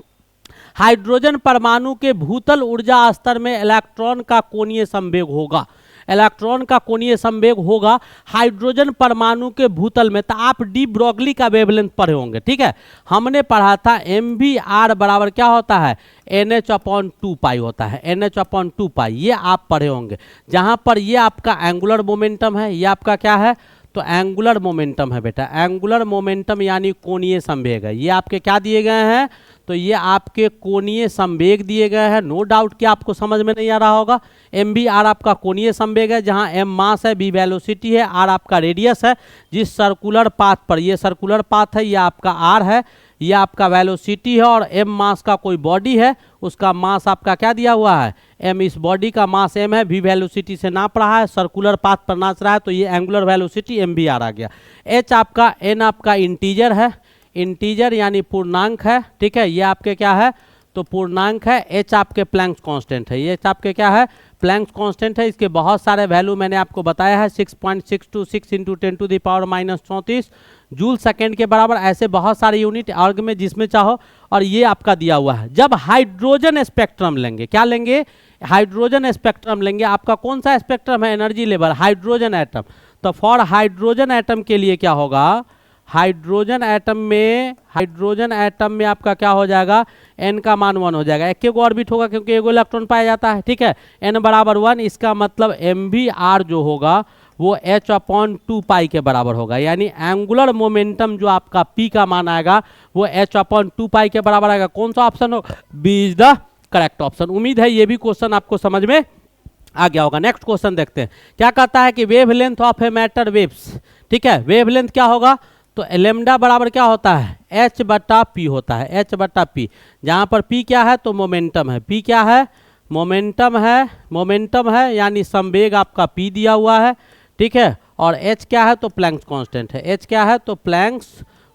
हाइड्रोजन परमाणु के भूतल ऊर्जा स्तर में इलेक्ट्रॉन का कोणीय संवेग होगा। इलेक्ट्रॉन का कोणीय संवेग होगा हाइड्रोजन परमाणु के भूतल में। तो आप डी ब्रोगली का वेवलेंथ पढ़े होंगे, ठीक है। हमने पढ़ा था MV_R बराबर क्या होता है, NH/2 होता है, NH/2। ये आप पढ़े होंगे। जहां पर ये आपका एंगुलर मोमेंटम है, ये आपका क्या है, तो एंगुलर मोमेंटम है बेटा। एंगुलर मोमेंटम यानी कोणीय संवेग है। ये आपके क्या दिए गए हैं, तो ये आपके कोणीय संवेग दिए गए हैं। नो डाउट कि आपको समझ में नहीं आ रहा होगा। MV_R आपका कोणीय संवेग है, जहां M मास है, B वेलोसिटी है, R आपका रेडियस है। जिस सर्कुलर पाथ पर, ये सर्कुलर पाथ है, ये आपका R है, ये आपका वेलोसिटी है, और M मास का कोई बॉडी है, उसका मास आपका क्या दिया हुआ है, M। इस बॉडी का मास M है, V वेलोसिटी से नाप रहा है, सर्कुलर पाथ पर नाच रहा है, तो ये एंगुलर वेलोसिटी MV_R आ गया। H आपका, N आपका इंटीजर है, इंटीजर यानी पूर्णांक है, ठीक है। ये आपके क्या है, तो पूर्णांक है। H आपके प्लैंक्स कांस्टेंट है, ये H आपके क्या है, प्लैंक्स कांस्टेंट है। इसके बहुत सारे वैल्यू मैंने आपको बताया है, 6.626 × 10⁻⁻34 जूल सेकेंड के बराबर। ऐसे बहुत सारे यूनिट अर्ग में जिसमें चाहो। और ये आपका दिया हुआ है। जब हाइड्रोजन स्पेक्ट्रम लेंगे, क्या लेंगे, हाइड्रोजन स्पेक्ट्रम लेंगे। आपका कौन सा स्पेक्ट्रम है, एनर्जी लेवल, हाइड्रोजन एटम। तो फॉर हाइड्रोजन एटम के लिए क्या होगा, हाइड्रोजन एटम में आपका क्या हो जाएगा, n का मान 1 हो जाएगा। एक ऑर्बिट होगा क्योंकि एगो इलेक्ट्रॉन पाया जाता है, ठीक है। n बराबर 1, इसका मतलब MV_R जो होगा वो H/2 के बराबर होगा। यानी एंगुलर मोमेंटम जो आपका P का मान आएगा वो H/2 के बराबर आएगा। कौन सा ऑप्शन हो, B is the correct option. उम्मीद है ये भी क्वेश्चन आपको समझ में आ गया होगा। नेक्स्ट क्वेश्चन देखते हैं। क्या कहता है कि wavelength of a matter waves, ठीक है। वेवलेंथ क्या होगा, तो लैम्डा बराबर क्या होता है, H/P होता है, H/P। जहाँ पर P क्या है, तो मोमेंटम है। P क्या है, मोमेंटम है यानी संवेग आपका P दिया हुआ है, ठीक है। और H क्या है, तो प्लैंक्स कांस्टेंट है। H क्या है, तो प्लैंक्स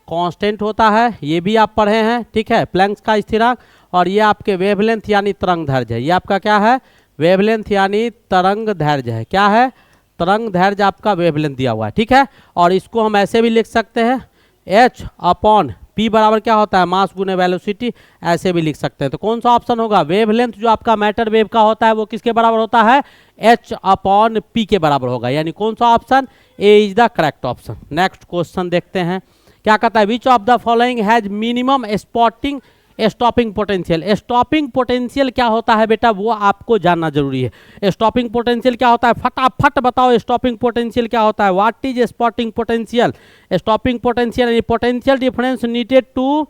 कांस्टेंट होता है, ये भी आप पढ़े हैं, ठीक है, प्लैंक्स का स्थिरांक। और ये आपके वेवलेंथ यानी तरंग दैर्ध्य है। ये आपका क्या है, वेवलेंथ यानी तरंग दैर्ध्य है। क्या है, तरंग दैर्ध्य आपका वेवलेंथ दिया हुआ है, ठीक है। और इसको हम ऐसे भी लिख सकते हैं, H/P बराबर क्या होता है, मास गुने वेलोसिटी, ऐसे भी लिख सकते हैं। तो कौन सा ऑप्शन होगा, वेवलेंथ जो आपका मैटर वेव का होता है वो किसके बराबर होता है, H/P के बराबर होगा। यानी कौन सा option, A is the correct option. Next question देखते हैं। क्या कहता है, which of the following has minimum stopping potential. Stopping potential क्या होता है बेटा, वो आपको जानना जरूरी है। स्टॉपिंग पोटेंशियल क्या होता है, फटाफट बताओ। स्टॉपिंग पोटेंशियल क्या होता है, what is stopping potential. Stopping potential यानी potential difference needed to,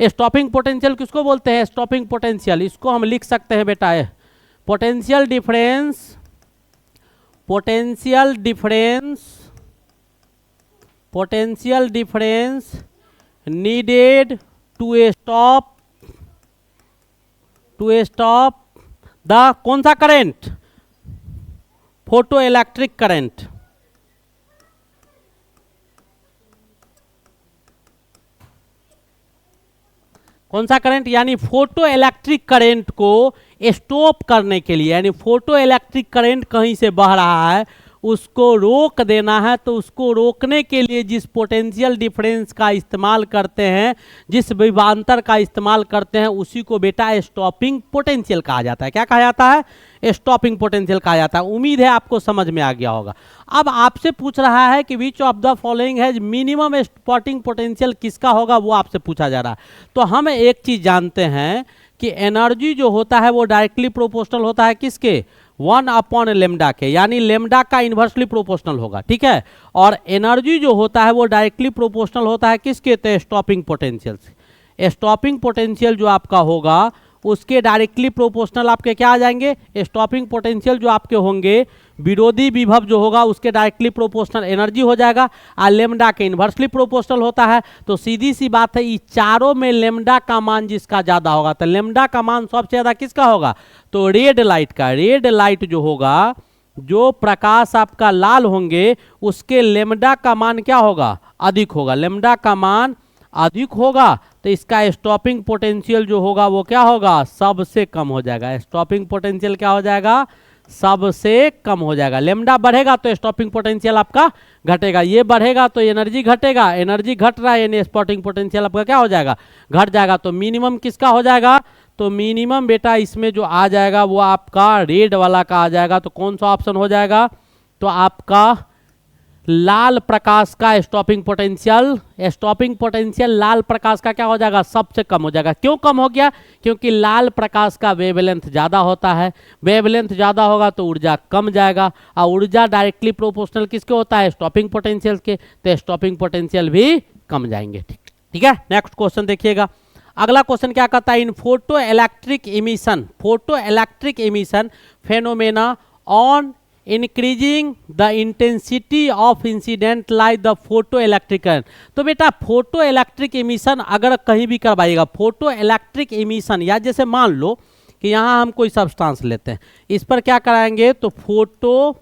stopping potential किसको बोलते हैं, स्टॉपिंग पोटेंशियल। इसको हम लिख सकते हैं बेटा, potential difference needed to stop the कौन सा करंट, फोटो इलेक्ट्रिक करंट। कौन सा करंट, यानी फोटो इलेक्ट्रिक करंट को स्टॉप करने के लिए, यानी फोटो इलेक्ट्रिक करंट कहीं से बह रहा है उसको रोक देना है, तो उसको रोकने के लिए जिस पोटेंशियल डिफरेंस का इस्तेमाल करते हैं, जिस विभवांतर का इस्तेमाल करते हैं, उसी को बेटा स्टॉपिंग पोटेंशियल कहा जाता है। क्या कहा जाता है? स्टॉपिंग पोटेंशियल कहा जाता है। उम्मीद है आपको समझ में आ गया होगा। अब आपसे पूछ रहा है कि विच ऑफ द फॉलोइंग है मिनिमम स्टॉपिंग पोटेंशियल किसका होगा, वो आपसे पूछा जा रहा है। तो हम एक चीज जानते हैं कि एनर्जी जो होता है वो डायरेक्टली प्रोपोर्शनल होता है किसके? 1 लेमडा के, यानी लेमडा का इन्वर्सली प्रोपोर्शनल होगा, ठीक है। और एनर्जी जो होता है वो डायरेक्टली प्रोपोर्शनल होता है किसके? तो स्टॉपिंग पोटेंशियल से। स्टॉपिंग पोटेंशियल जो आपका होगा उसके डायरेक्टली प्रोपोर्शनल आपके क्या आ जाएंगे? स्टॉपिंग पोटेंशियल जो आपके होंगे, विरोधी विभव जो होगा उसके डायरेक्टली प्रोपोर्शनल एनर्जी हो जाएगा, और लेमडा के इन्वर्सली प्रोपोर्शनल होता है। तो सीधी सी बात है, इस चारों में लेमडा का मान जिसका ज्यादा होगा, तो लेमडा का मान सबसे ज्यादा किसका होगा? तो रेड लाइट का। रेड लाइट जो होगा, जो प्रकाश आपका लाल होंगे, उसके लेमडा का मान क्या होगा? अधिक होगा। लेमडा का मान अधिक होगा तो इसका स्टॉपिंग पोटेंशियल जो होगा वो क्या होगा? सबसे कम हो जाएगा। स्टॉपिंग पोटेंशियल क्या हो जाएगा? सबसे कम हो जाएगा। लेमडा बढ़ेगा तो स्टॉपिंग पोटेंशियल आपका घटेगा, ये बढ़ेगा तो एनर्जी घटेगा, एनर्जी घट रहा है यानी स्टॉपिंग पोटेंशियल आपका क्या हो जाएगा? घट जाएगा। तो मिनिमम किसका हो जाएगा? तो मिनिमम बेटा इसमें जो आ जाएगा वो आपका रेड वाला का आ जाएगा। तो कौन सा ऑप्शन हो जाएगा? तो आपका लाल प्रकाश का स्टॉपिंग पोटेंशियल। स्टॉपिंग पोटेंशियल लाल प्रकाश का क्या हो जाएगा? सबसे कम हो जाएगा। क्यों कम हो गया? क्योंकि लाल प्रकाश का वेवलेंथ ज़्यादा होता है। वेवलेंथ ज़्यादा होगा तो ऊर्जा कम जाएगा, और ऊर्जा डायरेक्टली प्रोपोर्शनल किसके होता है? स्टॉपिंग पोटेंशियल के। तो स्टॉपिंग पोटेंशियल भी कम जाएंगे। ठीक है, नेक्स्ट क्वेश्चन देखिएगा। अगला क्वेश्चन क्या कहता है? In photo electric emission phenomena on increasing the intensity of incident light the photo electric current. तो बेटा फोटो इलेक्ट्रिक इमिशन अगर कहीं भी करवाइएगा, फोटो इलेक्ट्रिक इमिशन, या जैसे मान लो कि यहाँ हम कोई सब्सटेंस लेते हैं, इस पर क्या कराएंगे? तो फोटो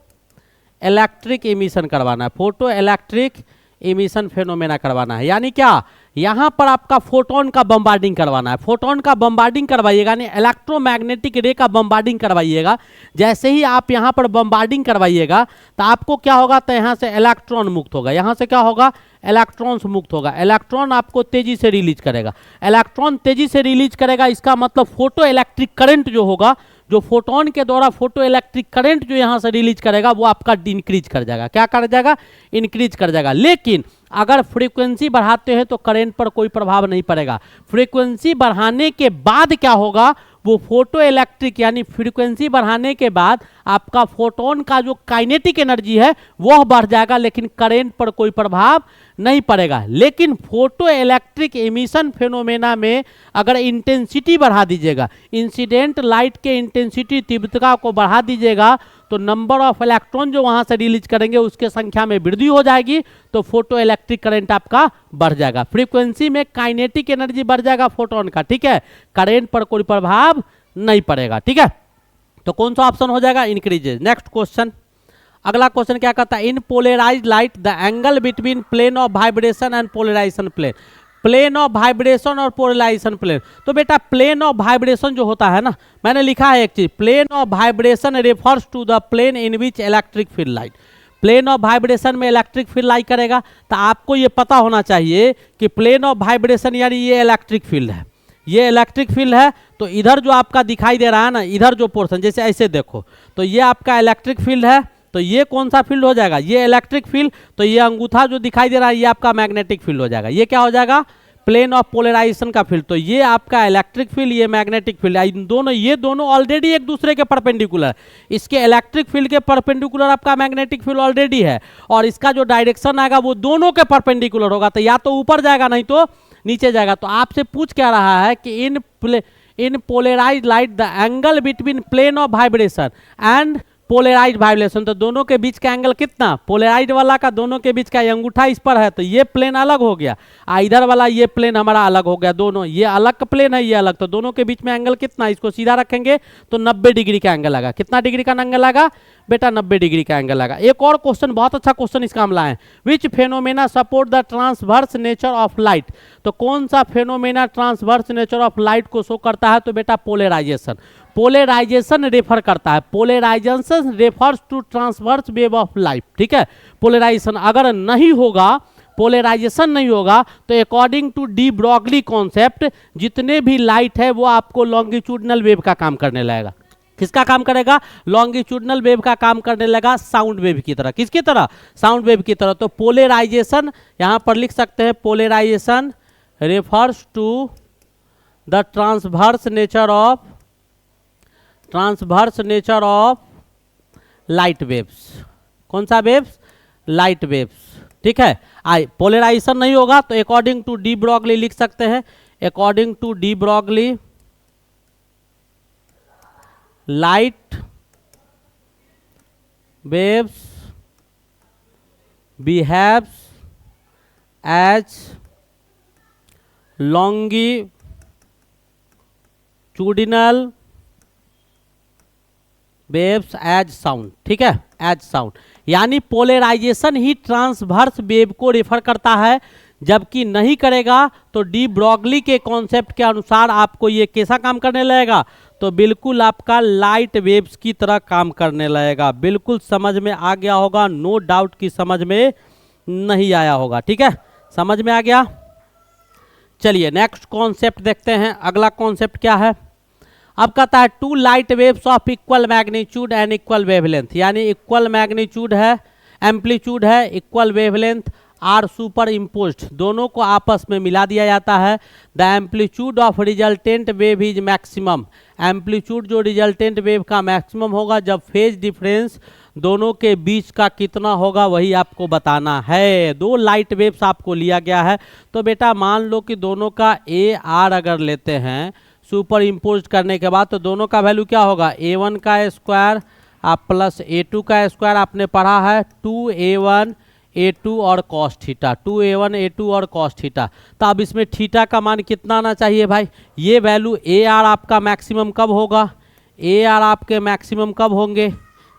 इलेक्ट्रिक इमिशन करवाना है, फोटो इलेक्ट्रिक इमिशन फेनोमेना करवाना है। यानी क्या? यहाँ पर आपका फोटोन का बम्बार्डिंग करवाना है। फोटोन का बम्बार्डिंग करवाइएगा, यानी इलेक्ट्रोमैग्नेटिक रे का बम्बार्डिंग करवाइएगा। जैसे ही आप यहाँ पर बम्बार्डिंग करवाइएगा तो आपको क्या होगा? तो यहाँ से इलेक्ट्रॉन मुक्त होगा। यहाँ से क्या होगा? इलेक्ट्रॉन्स मुक्त होगा। इलेक्ट्रॉन आपको तेजी से रिलीज करेगा। इलेक्ट्रॉन तेजी से रिलीज करेगा, इसका मतलब फोटो इलेक्ट्रिक करंट जो होगा, जो फोटोन के द्वारा फोटो इलेक्ट्रिक करंट जो यहाँ से रिलीज करेगा वो आपका इंक्रीज कर जाएगा। क्या कर जाएगा? इंक्रीज कर जाएगा। लेकिन अगर फ्रीक्वेंसी बढ़ाते हैं तो करंट पर कोई प्रभाव नहीं पड़ेगा। फ्रीक्वेंसी बढ़ाने के बाद क्या होगा? वो फोटो इलेक्ट्रिक यानी फ्रीक्वेंसी बढ़ाने के बाद आपका फोटोन का जो काइनेटिक एनर्जी है वह बढ़ जाएगा, लेकिन करंट पर कोई प्रभाव नहीं पड़ेगा। लेकिन फोटो इलेक्ट्रिक एमिशन फेनोमेना में अगर इंटेंसिटी बढ़ा दीजिएगा, इंसिडेंट लाइट के इंटेंसिटी तीव्रता को बढ़ा दीजिएगा, तो नंबर ऑफ इलेक्ट्रॉन जो वहां से रिलीज करेंगे उसके संख्या में वृद्धि हो जाएगी, तो फोटो इलेक्ट्रिक करंट आपका बढ़ जाएगा। फ्रीक्वेंसी में काइनेटिक एनर्जी बढ़ जाएगा फोटोन का, ठीक है, करंट पर कोई प्रभाव नहीं पड़ेगा। ठीक है, तो कौन सा ऑप्शन हो जाएगा? इंक्रीजेज। नेक्स्ट क्वेश्चन, अगला क्वेश्चन क्या कहता है? In polarized light the angle between plane of vibration and polarization plane. Plane of vibration और पोलराइजेशन प्लेन। तो बेटा प्लेन ऑफ वाइब्रेशन जो होता है ना, मैंने लिखा है एक चीज, plane of vibration refers to the plane in which electric field light. Plane of vibration में इलेक्ट्रिक फील्ड लाई करेगा, तो आपको ये पता होना चाहिए कि प्लेन ऑफ वाइब्रेशन यानी ये इलेक्ट्रिक फील्ड है, ये इलेक्ट्रिक फील्ड है। तो इधर जो आपका दिखाई दे रहा है ना, इधर जो पोर्शन, जैसे ऐसे देखो, तो ये आपका इलेक्ट्रिक फील्ड है, तो ये कौन सा फील्ड हो जाएगा? ये इलेक्ट्रिक फील्ड। तो ये अंगूठा जो दिखाई दे रहा है ये आपका मैग्नेटिक फील्ड हो जाएगा। ये क्या हो जाएगा? प्लेन ऑफ पोलराइजेशन का फील्ड। तो ये आपका इलेक्ट्रिक फील्ड, ये मैग्नेटिक फील्ड, ये दोनों ऑलरेडी एक दूसरे के परपेंडिकुलर। इसके इलेक्ट्रिक फील्ड के परपेंडिकुलर आपका मैग्नेटिक फील्ड ऑलरेडी है, और इसका जो डायरेक्शन आएगा वो दोनों के परपेंडिकुलर होगा, तो या तो ऊपर जाएगा नहीं तो नीचे जाएगा। तो आपसे पूछ क्या रहा है कि in polarized light the angle between plane of vibration and polarized vibration, तो दोनों के बीच का एंगल कितना? पोलराइज्ड वाला का दोनों के बीच का अंगूठा इस पर है, तो ये प्लेन अलग हो गया, इधर वाला ये प्लेन हमारा अलग हो गया, दोनों ये अलग का प्लेन है, ये अलग, तो दोनों के बीच में एंगल कितना? इसको सीधा रखेंगे तो 90 डिग्री का एंगल आएगा। कितना डिग्री का एंगल आएगा बेटा? 90 डिग्री का एंगल आएगा। एक और क्वेश्चन, बहुत अच्छा क्वेश्चन इसका हम लाए, which phenomena support the transverse nature of light. तो कौन सा phenomena transverse nature of light को शो करता है? तो बेटा पोलराइजेशन। पोलराइजेशन रेफर करता है, polarization refers to transverse wave of light, ठीक है। पोलराइजेशन अगर नहीं होगा, पोलराइजेशन नहीं होगा तो according to de Broglie concept जितने भी लाइट है वो आपको लॉन्गिट्यूडनल वेव का काम करने लगेगा। किसका काम करेगा? लॉन्गिट्यूडनल वेव का काम करने लगा, साउंड वेव की तरह। किसकी तरह? साउंड वेव की तरह। तो पोलराइजेशन यहां पर लिख सकते हैं, polarisation refers to the transverse nature of light waves. कौन सा वेव्स? लाइट वेव्स, ठीक है। पोलराइजेशन नहीं होगा तो अकॉर्डिंग टू डी ब्रॉगली लिख सकते हैं, according to de Broglie light waves behaves as longitudinal waves as sound, ठीक है, एज साउंड। यानी पोलराइजेशन ही ट्रांसवर्स वेव को रेफर करता है, जबकि नहीं करेगा तो डी ब्रॉगली के कॉन्सेप्ट के अनुसार आपको ये कैसा काम करने लगेगा? तो बिल्कुल आपका लाइट वेव्स की तरह काम करने लगेगा। बिल्कुल समझ में आ गया होगा, नो डाउट कि समझ में नहीं आया होगा, ठीक है, समझ में आ गया। चलिए नेक्स्ट कॉन्सेप्ट देखते हैं। अगला कॉन्सेप्ट क्या है? अब कहता है two light waves of equal magnitude and equal wavelength, यानी इक्वल मैग्नीट्यूड है, एम्पलीट्यूड है, equal wavelength are superimposed, दोनों को आपस में मिला दिया जाता है। The amplitude of resultant wave is maximum, amplitude जो रिजल्टेंट वेव का मैक्सिमम होगा जब फेज डिफरेंस दोनों के बीच का कितना होगा वही आपको बताना है। दो लाइट वेव्स आपको लिया गया है, तो बेटा मान लो कि दोनों का ए आर अगर लेते हैं सुपर इम्पोज करने के बाद, तो दोनों का वैल्यू क्या होगा? a1 का स्क्वायर आप प्लस a2 का स्क्वायर, आपने पढ़ा है 2a1 a2 और कॉस थीटा, 2a1 a2 और कॉस थीटा। तो अब इसमें थीटा का मान कितना आना चाहिए भाई? ये वैल्यू ए आर आपका मैक्सिमम कब होगा? ए आर आपके मैक्सिमम कब होंगे?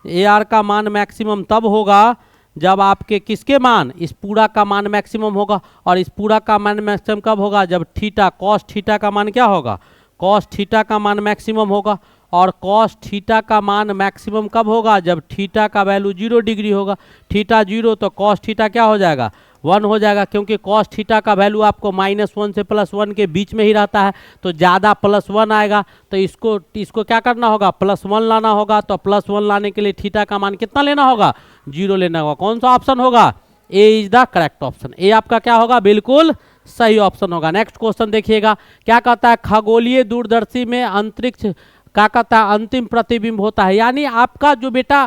ए आर का मान मैक्सिमम तब होगा जब आपके किसके मान? इस पूरा का मान मैक्सिमम होगा। और इस पूरा का मान मैक्सिमम कब होगा? जब थीटा, कॉस थीटा का मान क्या होगा? कॉस थीटा का मान मैक्सिमम होगा। और कॉस थीटा का मान मैक्सिमम कब होगा? जब थीटा का वैल्यू 0 डिग्री होगा। थीटा 0 तो कॉस थीटा क्या हो जाएगा? 1 हो जाएगा, क्योंकि कॉस थीटा का वैल्यू आपको -1 से +1 के बीच में ही रहता है, तो ज़्यादा +1 आएगा। तो इसको क्या करना होगा? +1 लाना होगा। तो +1 लाने के लिए थीटा का मान कितना लेना होगा? 0 लेना होगा। कौन सा ऑप्शन होगा? ए इज द करेक्ट ऑप्शन। ए आपका क्या होगा? बिल्कुल सही ऑप्शन होगा। नेक्स्ट क्वेश्चन देखिएगा, क्या कहता है? खगोलीय दूरदर्शी में अंतरिक्ष क्या कहता है? अंतिम प्रतिबिंब होता है। यानी आपका जो बेटा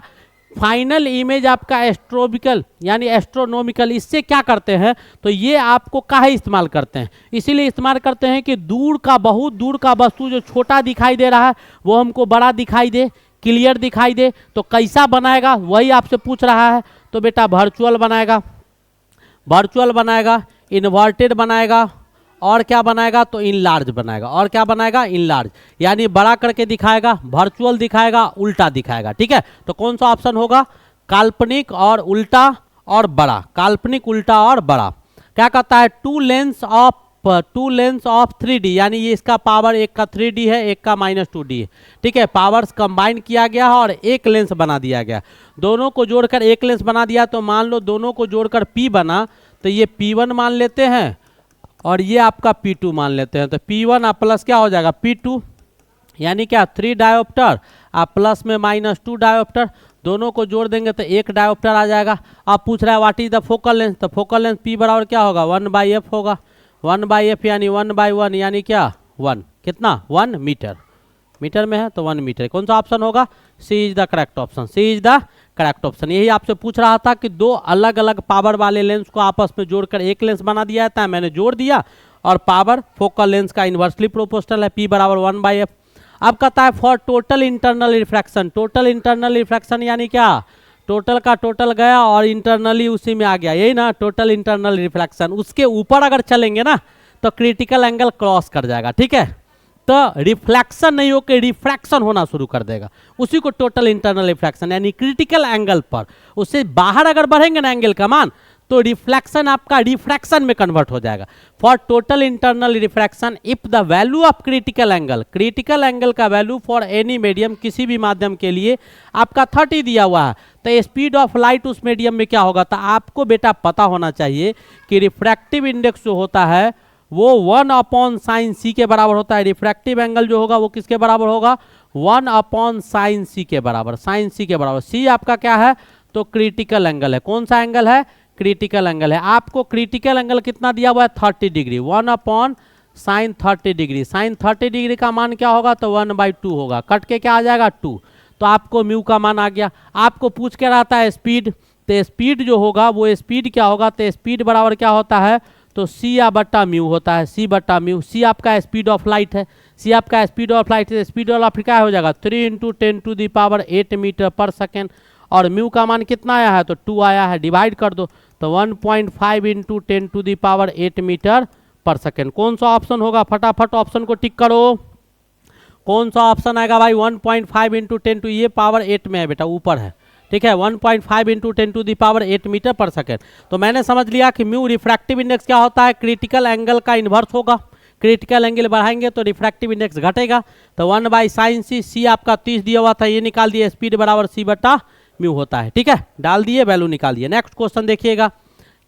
फाइनल इमेज आपका एस्ट्रोबिकल यानी एस्ट्रोनॉमिकल, इससे क्या करते हैं? तो ये आपको काहे इस्तेमाल करते हैं? इसीलिए इस्तेमाल करते हैं कि दूर का, बहुत दूर का वस्तु जो छोटा दिखाई दे रहा है वो हमको बड़ा दिखाई दे, क्लियर दिखाई दे। तो कैसा बनाएगा वही आपसे पूछ रहा है। तो बेटा वर्चुअल बनाएगा, वर्चुअल बनाएगा, इन्वर्टेड बनाएगा, और क्या बनाएगा? तो इनलार्ज बनाएगा। और क्या बनाएगा? इनलार्ज, यानी बड़ा करके दिखाएगा, वर्चुअल दिखाएगा, उल्टा दिखाएगा, ठीक है। तो कौन सा ऑप्शन होगा? काल्पनिक और उल्टा और बड़ा, काल्पनिक, उल्टा और बड़ा। क्या कहता है? टू लेंस ऑफ 3D, यानी ये इसका पावर एक का 3D है, एक का -2D है, ठीक है। पावर्स कंबाइन किया गया है और एक लेंस बना दिया गया। दोनों को जोड़कर एक लेंस बना दिया, तो मान लो दोनों को जोड़कर P बना, तो ये P1 मान लेते हैं और ये आपका P2 मान लेते हैं। तो P1 आप प्लस क्या हो जाएगा? P2, यानी क्या? 3 डायोप्टर आप प्लस में -2 डायोप्टर, दोनों को जोड़ देंगे तो एक डायोप्टर आ जाएगा। आप पूछ रहा है what is the focal length? तो फोकल लेंथ P बराबर क्या होगा? 1/f होगा। 1/f यानी 1/1 यानी क्या? 1। कितना? 1 मीटर। मीटर में है तो 1 मीटर। कौन सा ऑप्शन होगा? C is the correct option. C is the correct option. यही आपसे पूछ रहा था कि दो अलग अलग पावर वाले लेंस को आपस में जोड़कर एक लेंस बना दिया जाता है, मैंने जोड़ दिया। और पावर फोकल लेंस का इन्वर्सली प्रोपोर्शनल है, P बराबर 1/f। अब कहता है for total internal refraction, total internal refraction यानी क्या? टोटल का टोटल गया और इंटरनली उसी में आ गया, यही ना टोटल इंटरनल रिफ्रैक्शन। उसके ऊपर अगर चलेंगे ना तो क्रिटिकल एंगल क्रॉस कर जाएगा, ठीक है। तो रिफ्लेक्शन नहीं होकर रिफ्रैक्शन होना शुरू कर देगा, उसी को टोटल इंटरनल रिफ्रैक्शन यानी क्रिटिकल एंगल पर। उससे बाहर अगर बढ़ेंगे ना एंगल का मान, तो रिफ्लेक्शन आपका रिफ्रैक्शन में कन्वर्ट हो जाएगा। For total internal refraction if the value of critical angle का वैल्यू फॉर एनी मीडियम, किसी भी माध्यम के लिए आपका 30 दिया हुआ है, तो स्पीड ऑफ लाइट उस मीडियम में क्या होगा। तो आपको बेटा पता होना चाहिए कि रिफ्रैक्टिव इंडेक्स जो होता है वो 1/sin c के बराबर होता है। रिफ्रैक्टिव एंगल जो होगा वो किसके बराबर होगा, 1/sin c के बराबर, sin c के बराबर। c आपका क्या है, तो क्रिटिकल एंगल है। कौन सा एंगल है, क्रिटिकल एंगल है। आपको क्रिटिकल एंगल कितना दिया हुआ है, 30 degree, 1/sin 30 degree. sin 30 degree का मान क्या होगा, तो 1/2 होगा, कट के क्या आ जाएगा 2। तो आपको म्यू का मान आ गया। आपको पूछ के रहता है स्पीड, तो स्पीड जो होगा वो स्पीड क्या होगा, तो स्पीड बराबर क्या होता है, तो सी या बट्टा म्यू होता है, सी बट्टा म्यू। सी आपका स्पीड ऑफ लाइट है, सी आपका स्पीड ऑफ लाइट है। स्पीड ऑफ लाइट क्या हो जाएगा, 3 × 10⁸ मीटर पर सेकेंड। और म्यू का मान कितना आया है, तो 2 आया है, डिवाइड कर दो, तो 1.5 × 10⁸ मीटर पर सेकेंड। कौन सा ऑप्शन होगा, फटाफट ऑप्शन को टिक करो। कौन सा ऑप्शन आएगा भाई, 1.5 × 10 ये पावर 8 में है बेटा, ऊपर है, ठीक है, 1.5 × 10⁸ मीटर पर सेकेंड। तो मैंने समझ लिया कि म्यू रिफ्रैक्टिव इंडेक्स क्या होता है, क्रिटिकल एंगल का इन्वर्स होगा। क्रिटिकल एंगल बढ़ाएंगे तो रिफ्रैक्टिव इंडेक्स घटेगा, तो 1/sin c। सी आपका 30 दिया हुआ था, ये निकाल दिए, स्पीड बराबर c बटा म्यू होता है, ठीक है, डाल दिए, वैल्यू निकाल दिए। नेक्स्ट क्वेश्चन देखिएगा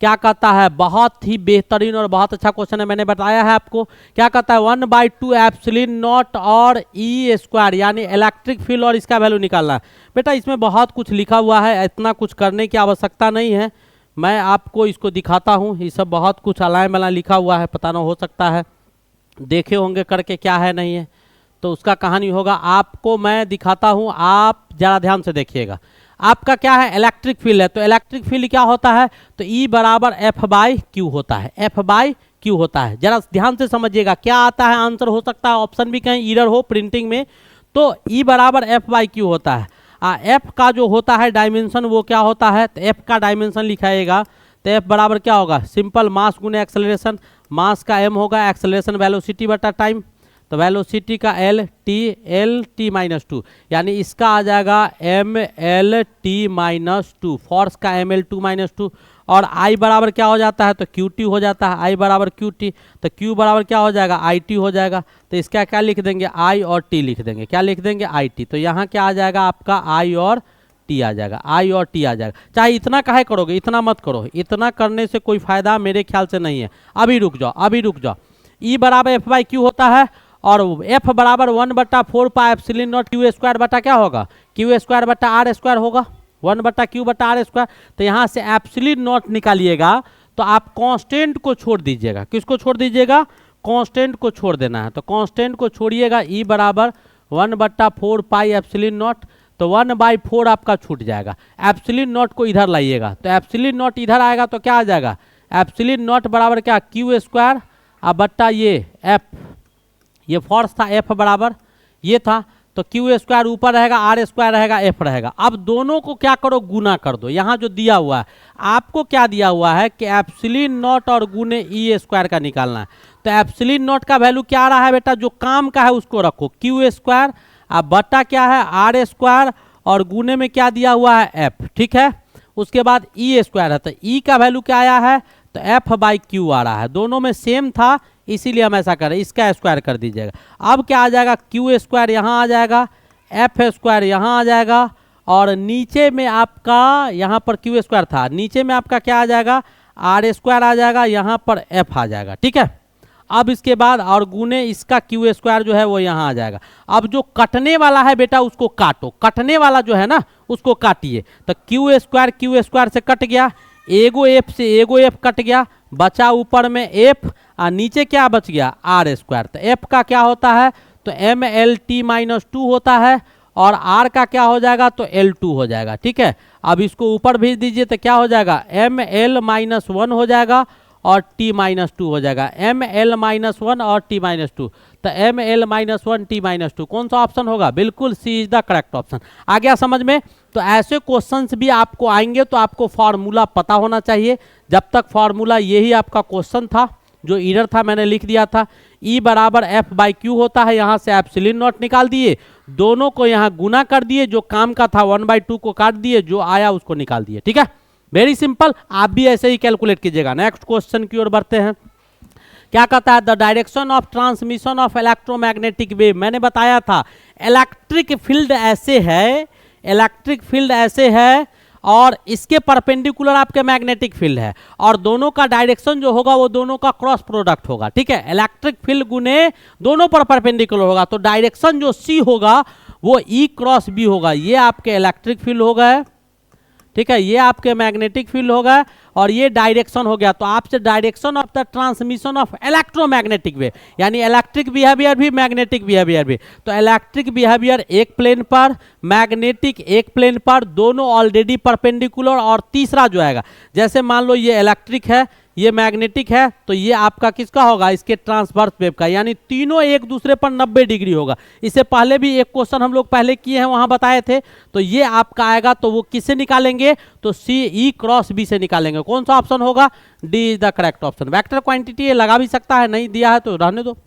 क्या कहता है, बहुत ही बेहतरीन और बहुत अच्छा क्वेश्चन है, मैंने बताया है आपको। क्या कहता है, 1/2 एप्सिलॉन नॉट और ई स्क्वायर, यानी इलेक्ट्रिक फील्ड, और इसका वैल्यू निकालना है। बेटा इसमें बहुत कुछ लिखा हुआ है, इतना कुछ करने की आवश्यकता नहीं है, मैं आपको इसको दिखाता हूँ। ये सब बहुत कुछ अलाइन बलाइन लिखा हुआ है, पता ना हो सकता है देखे होंगे करके क्या है नहीं है, तो उसका कहानी होगा, आपको मैं दिखाता हूँ, आप ज़रा ध्यान से देखिएगा। आपका क्या है, इलेक्ट्रिक फील्ड है, तो इलेक्ट्रिक फील्ड क्या होता है, तो E बराबर F/Q होता है, F/Q होता है। जरा ध्यान से समझिएगा क्या आता है, आंसर हो सकता है ऑप्शन भी कहीं इरर हो प्रिंटिंग में, तो E बराबर F/Q होता है। F का जो होता है डायमेंशन वो क्या होता है, तो F का डायमेंशन लिखाएगा, तो F बराबर क्या होगा, सिंपल मास गुने एक्सेलरेशन, मास का m होगा, एक्सेलरेशन वेलोसिटी बटा टाइम, तो वेलोसिटी का LT-2, यानी इसका आ जाएगा MLT-2, फोर्स का ML2-2, और I बराबर क्या हो जाता है, तो QT हो जाता है, I बराबर QT, तो Q बराबर क्या हो जाएगा, IT हो जाएगा। तो इसका क्या लिख देंगे, I और T लिख देंगे, क्या लिख देंगे, IT। तो यहाँ क्या आ जाएगा आपका I और T आ जाएगा, I और T आ जाएगा। चाहे इतना काहे करोगे, इतना मत करो, इतना करने से कोई फायदा मेरे ख्याल से नहीं है, अभी रुक जाओ, अभी रुक जाओ। E बराबर F/Q होता है, और F बराबर 1/4 pi epsilon not Q square बटा क्या होगा, Q स्क्वायर बटा R स्क्वायर होगा, 1/Q बटा R स्क्वायर। तो यहाँ से एप्सिलॉन नॉट निकालिएगा, तो आप कांस्टेंट को छोड़ दीजिएगा, किसको छोड़ दीजिएगा, कांस्टेंट को छोड़ देना है, तो कांस्टेंट को छोड़िएगा। E बराबर 1/4 पाई एप्सिलॉन नॉट, तो 1/4 आपका छूट जाएगा। एप्सिलॉन नॉट को इधर लाइएगा, तो एप्सिलॉन नॉट इधर आएगा तो क्या आ जाएगा, एप्सिलॉन नॉट बराबर क्या, Q स्क्वायर अब बट्टा ये F, ये फोर्स था, F बराबर ये था, तो Q स्क्वायर ऊपर रहेगा, R स्क्वायर रहेगा, F रहेगा। अब दोनों को क्या करो, गुना कर दो। यहाँ जो दिया हुआ है आपको क्या दिया हुआ है कि एप्सिलॉन नॉट और गुने E स्क्वायर का निकालना है, तो एप्सिलॉन नॉट का वैल्यू क्या आ रहा है बेटा, जो काम का है उसको रखो, Q स्क्वायर, अब बट्टा क्या है, R स्क्वायर, और गुने में क्या दिया हुआ है, F, ठीक है। उसके बाद E स्क्वायर है, तो E का वैल्यू क्या आया है, तो F/Q आ रहा है, दोनों में सेम था इसीलिए हम ऐसा कर रहे हैं, इसका स्क्वायर कर दीजिएगा। अब क्या आ जाएगा, Q स्क्वायर यहाँ आ जाएगा, F स्क्वायर यहाँ आ जाएगा, और नीचे में आपका यहाँ पर Q स्क्वायर था, नीचे में आपका क्या आ जाएगा, R स्क्वायर आ जाएगा, यहाँ पर F आ जाएगा, ठीक है। अब इसके बाद और गुने इसका Q स्क्वायर जो है वो यहाँ आ जाएगा। अब जो कटने वाला है बेटा उसको काटो, कटने वाला जो है ना उसको काटिए, तो Q स्क्वायर से कट गया, एगो F से एगो F कट गया, बचा ऊपर में F, और नीचे क्या बच गया, R स्क्वायर। तो F का क्या होता है, तो MLT-2 होता है, और R का क्या हो जाएगा, तो L2 हो जाएगा, ठीक है। अब इसको ऊपर भेज दीजिए तो क्या हो जाएगा, ML-1 हो जाएगा, और T-2 हो जाएगा, ML-1 और T-2, तो ML-1 T-2 कौन सा ऑप्शन होगा, बिल्कुल C is the correct option. आ गया समझ में। तो ऐसे क्वेश्चंस भी आपको आएंगे तो आपको फार्मूला पता होना चाहिए। जब तक फार्मूला यही आपका क्वेश्चन था, जो इरर था मैंने लिख दिया था, E बराबर F/Q होता है, यहाँ से एप्सिलॉन नॉट निकाल दिए, दोनों को यहाँ गुना कर दिए, जो काम का था 1/2 को काट दिए, जो आया उसको निकाल दिए, ठीक है। वेरी सिंपल, आप भी ऐसे ही कैलकुलेट कीजिएगा। नेक्स्ट क्वेश्चन की ओर बढ़ते हैं। क्या कहता है, the direction of transmission of electromagnetic wave. मैंने बताया था इलेक्ट्रिक फील्ड ऐसे है, इलेक्ट्रिक फील्ड ऐसे है और इसके परपेंडिकुलर आपके मैग्नेटिक फील्ड है, और दोनों का डायरेक्शन जो होगा वो दोनों का क्रॉस प्रोडक्ट होगा। ठीक है, इलेक्ट्रिक फील्ड गुने दोनों पर परपेंडिकुलर होगा, तो डायरेक्शन जो सी होगा वो ई क्रॉस बी होगा। ये आपके इलेक्ट्रिक फील्ड हो गए, ठीक है, ये आपके मैग्नेटिक फील्ड होगा और ये डायरेक्शन हो गया। तो आपसे direction of the transmission of electromagnetic wave, यानी इलेक्ट्रिक बिहेवियर भी मैग्नेटिक बिहेवियर भी। तो इलेक्ट्रिक बिहेवियर एक प्लेन पर, मैग्नेटिक एक प्लेन पर, दोनों ऑलरेडी परपेंडिकुलर, और तीसरा जो आएगा, जैसे मान लो ये इलेक्ट्रिक है, ये मैग्नेटिक है, तो ये आपका किसका होगा, इसके ट्रांसवर्स वेव का, यानी तीनों एक दूसरे पर 90 डिग्री होगा। इससे पहले भी एक क्वेश्चन हम लोग पहले किए हैं, वहां बताए थे। तो ये आपका आएगा, तो वो किससे निकालेंगे, तो सी ई क्रॉस बी से निकालेंगे। कौन सा ऑप्शन होगा, D is the correct option. Vector quantity ये लगा भी सकता है, नहीं दिया है तो रहने दो।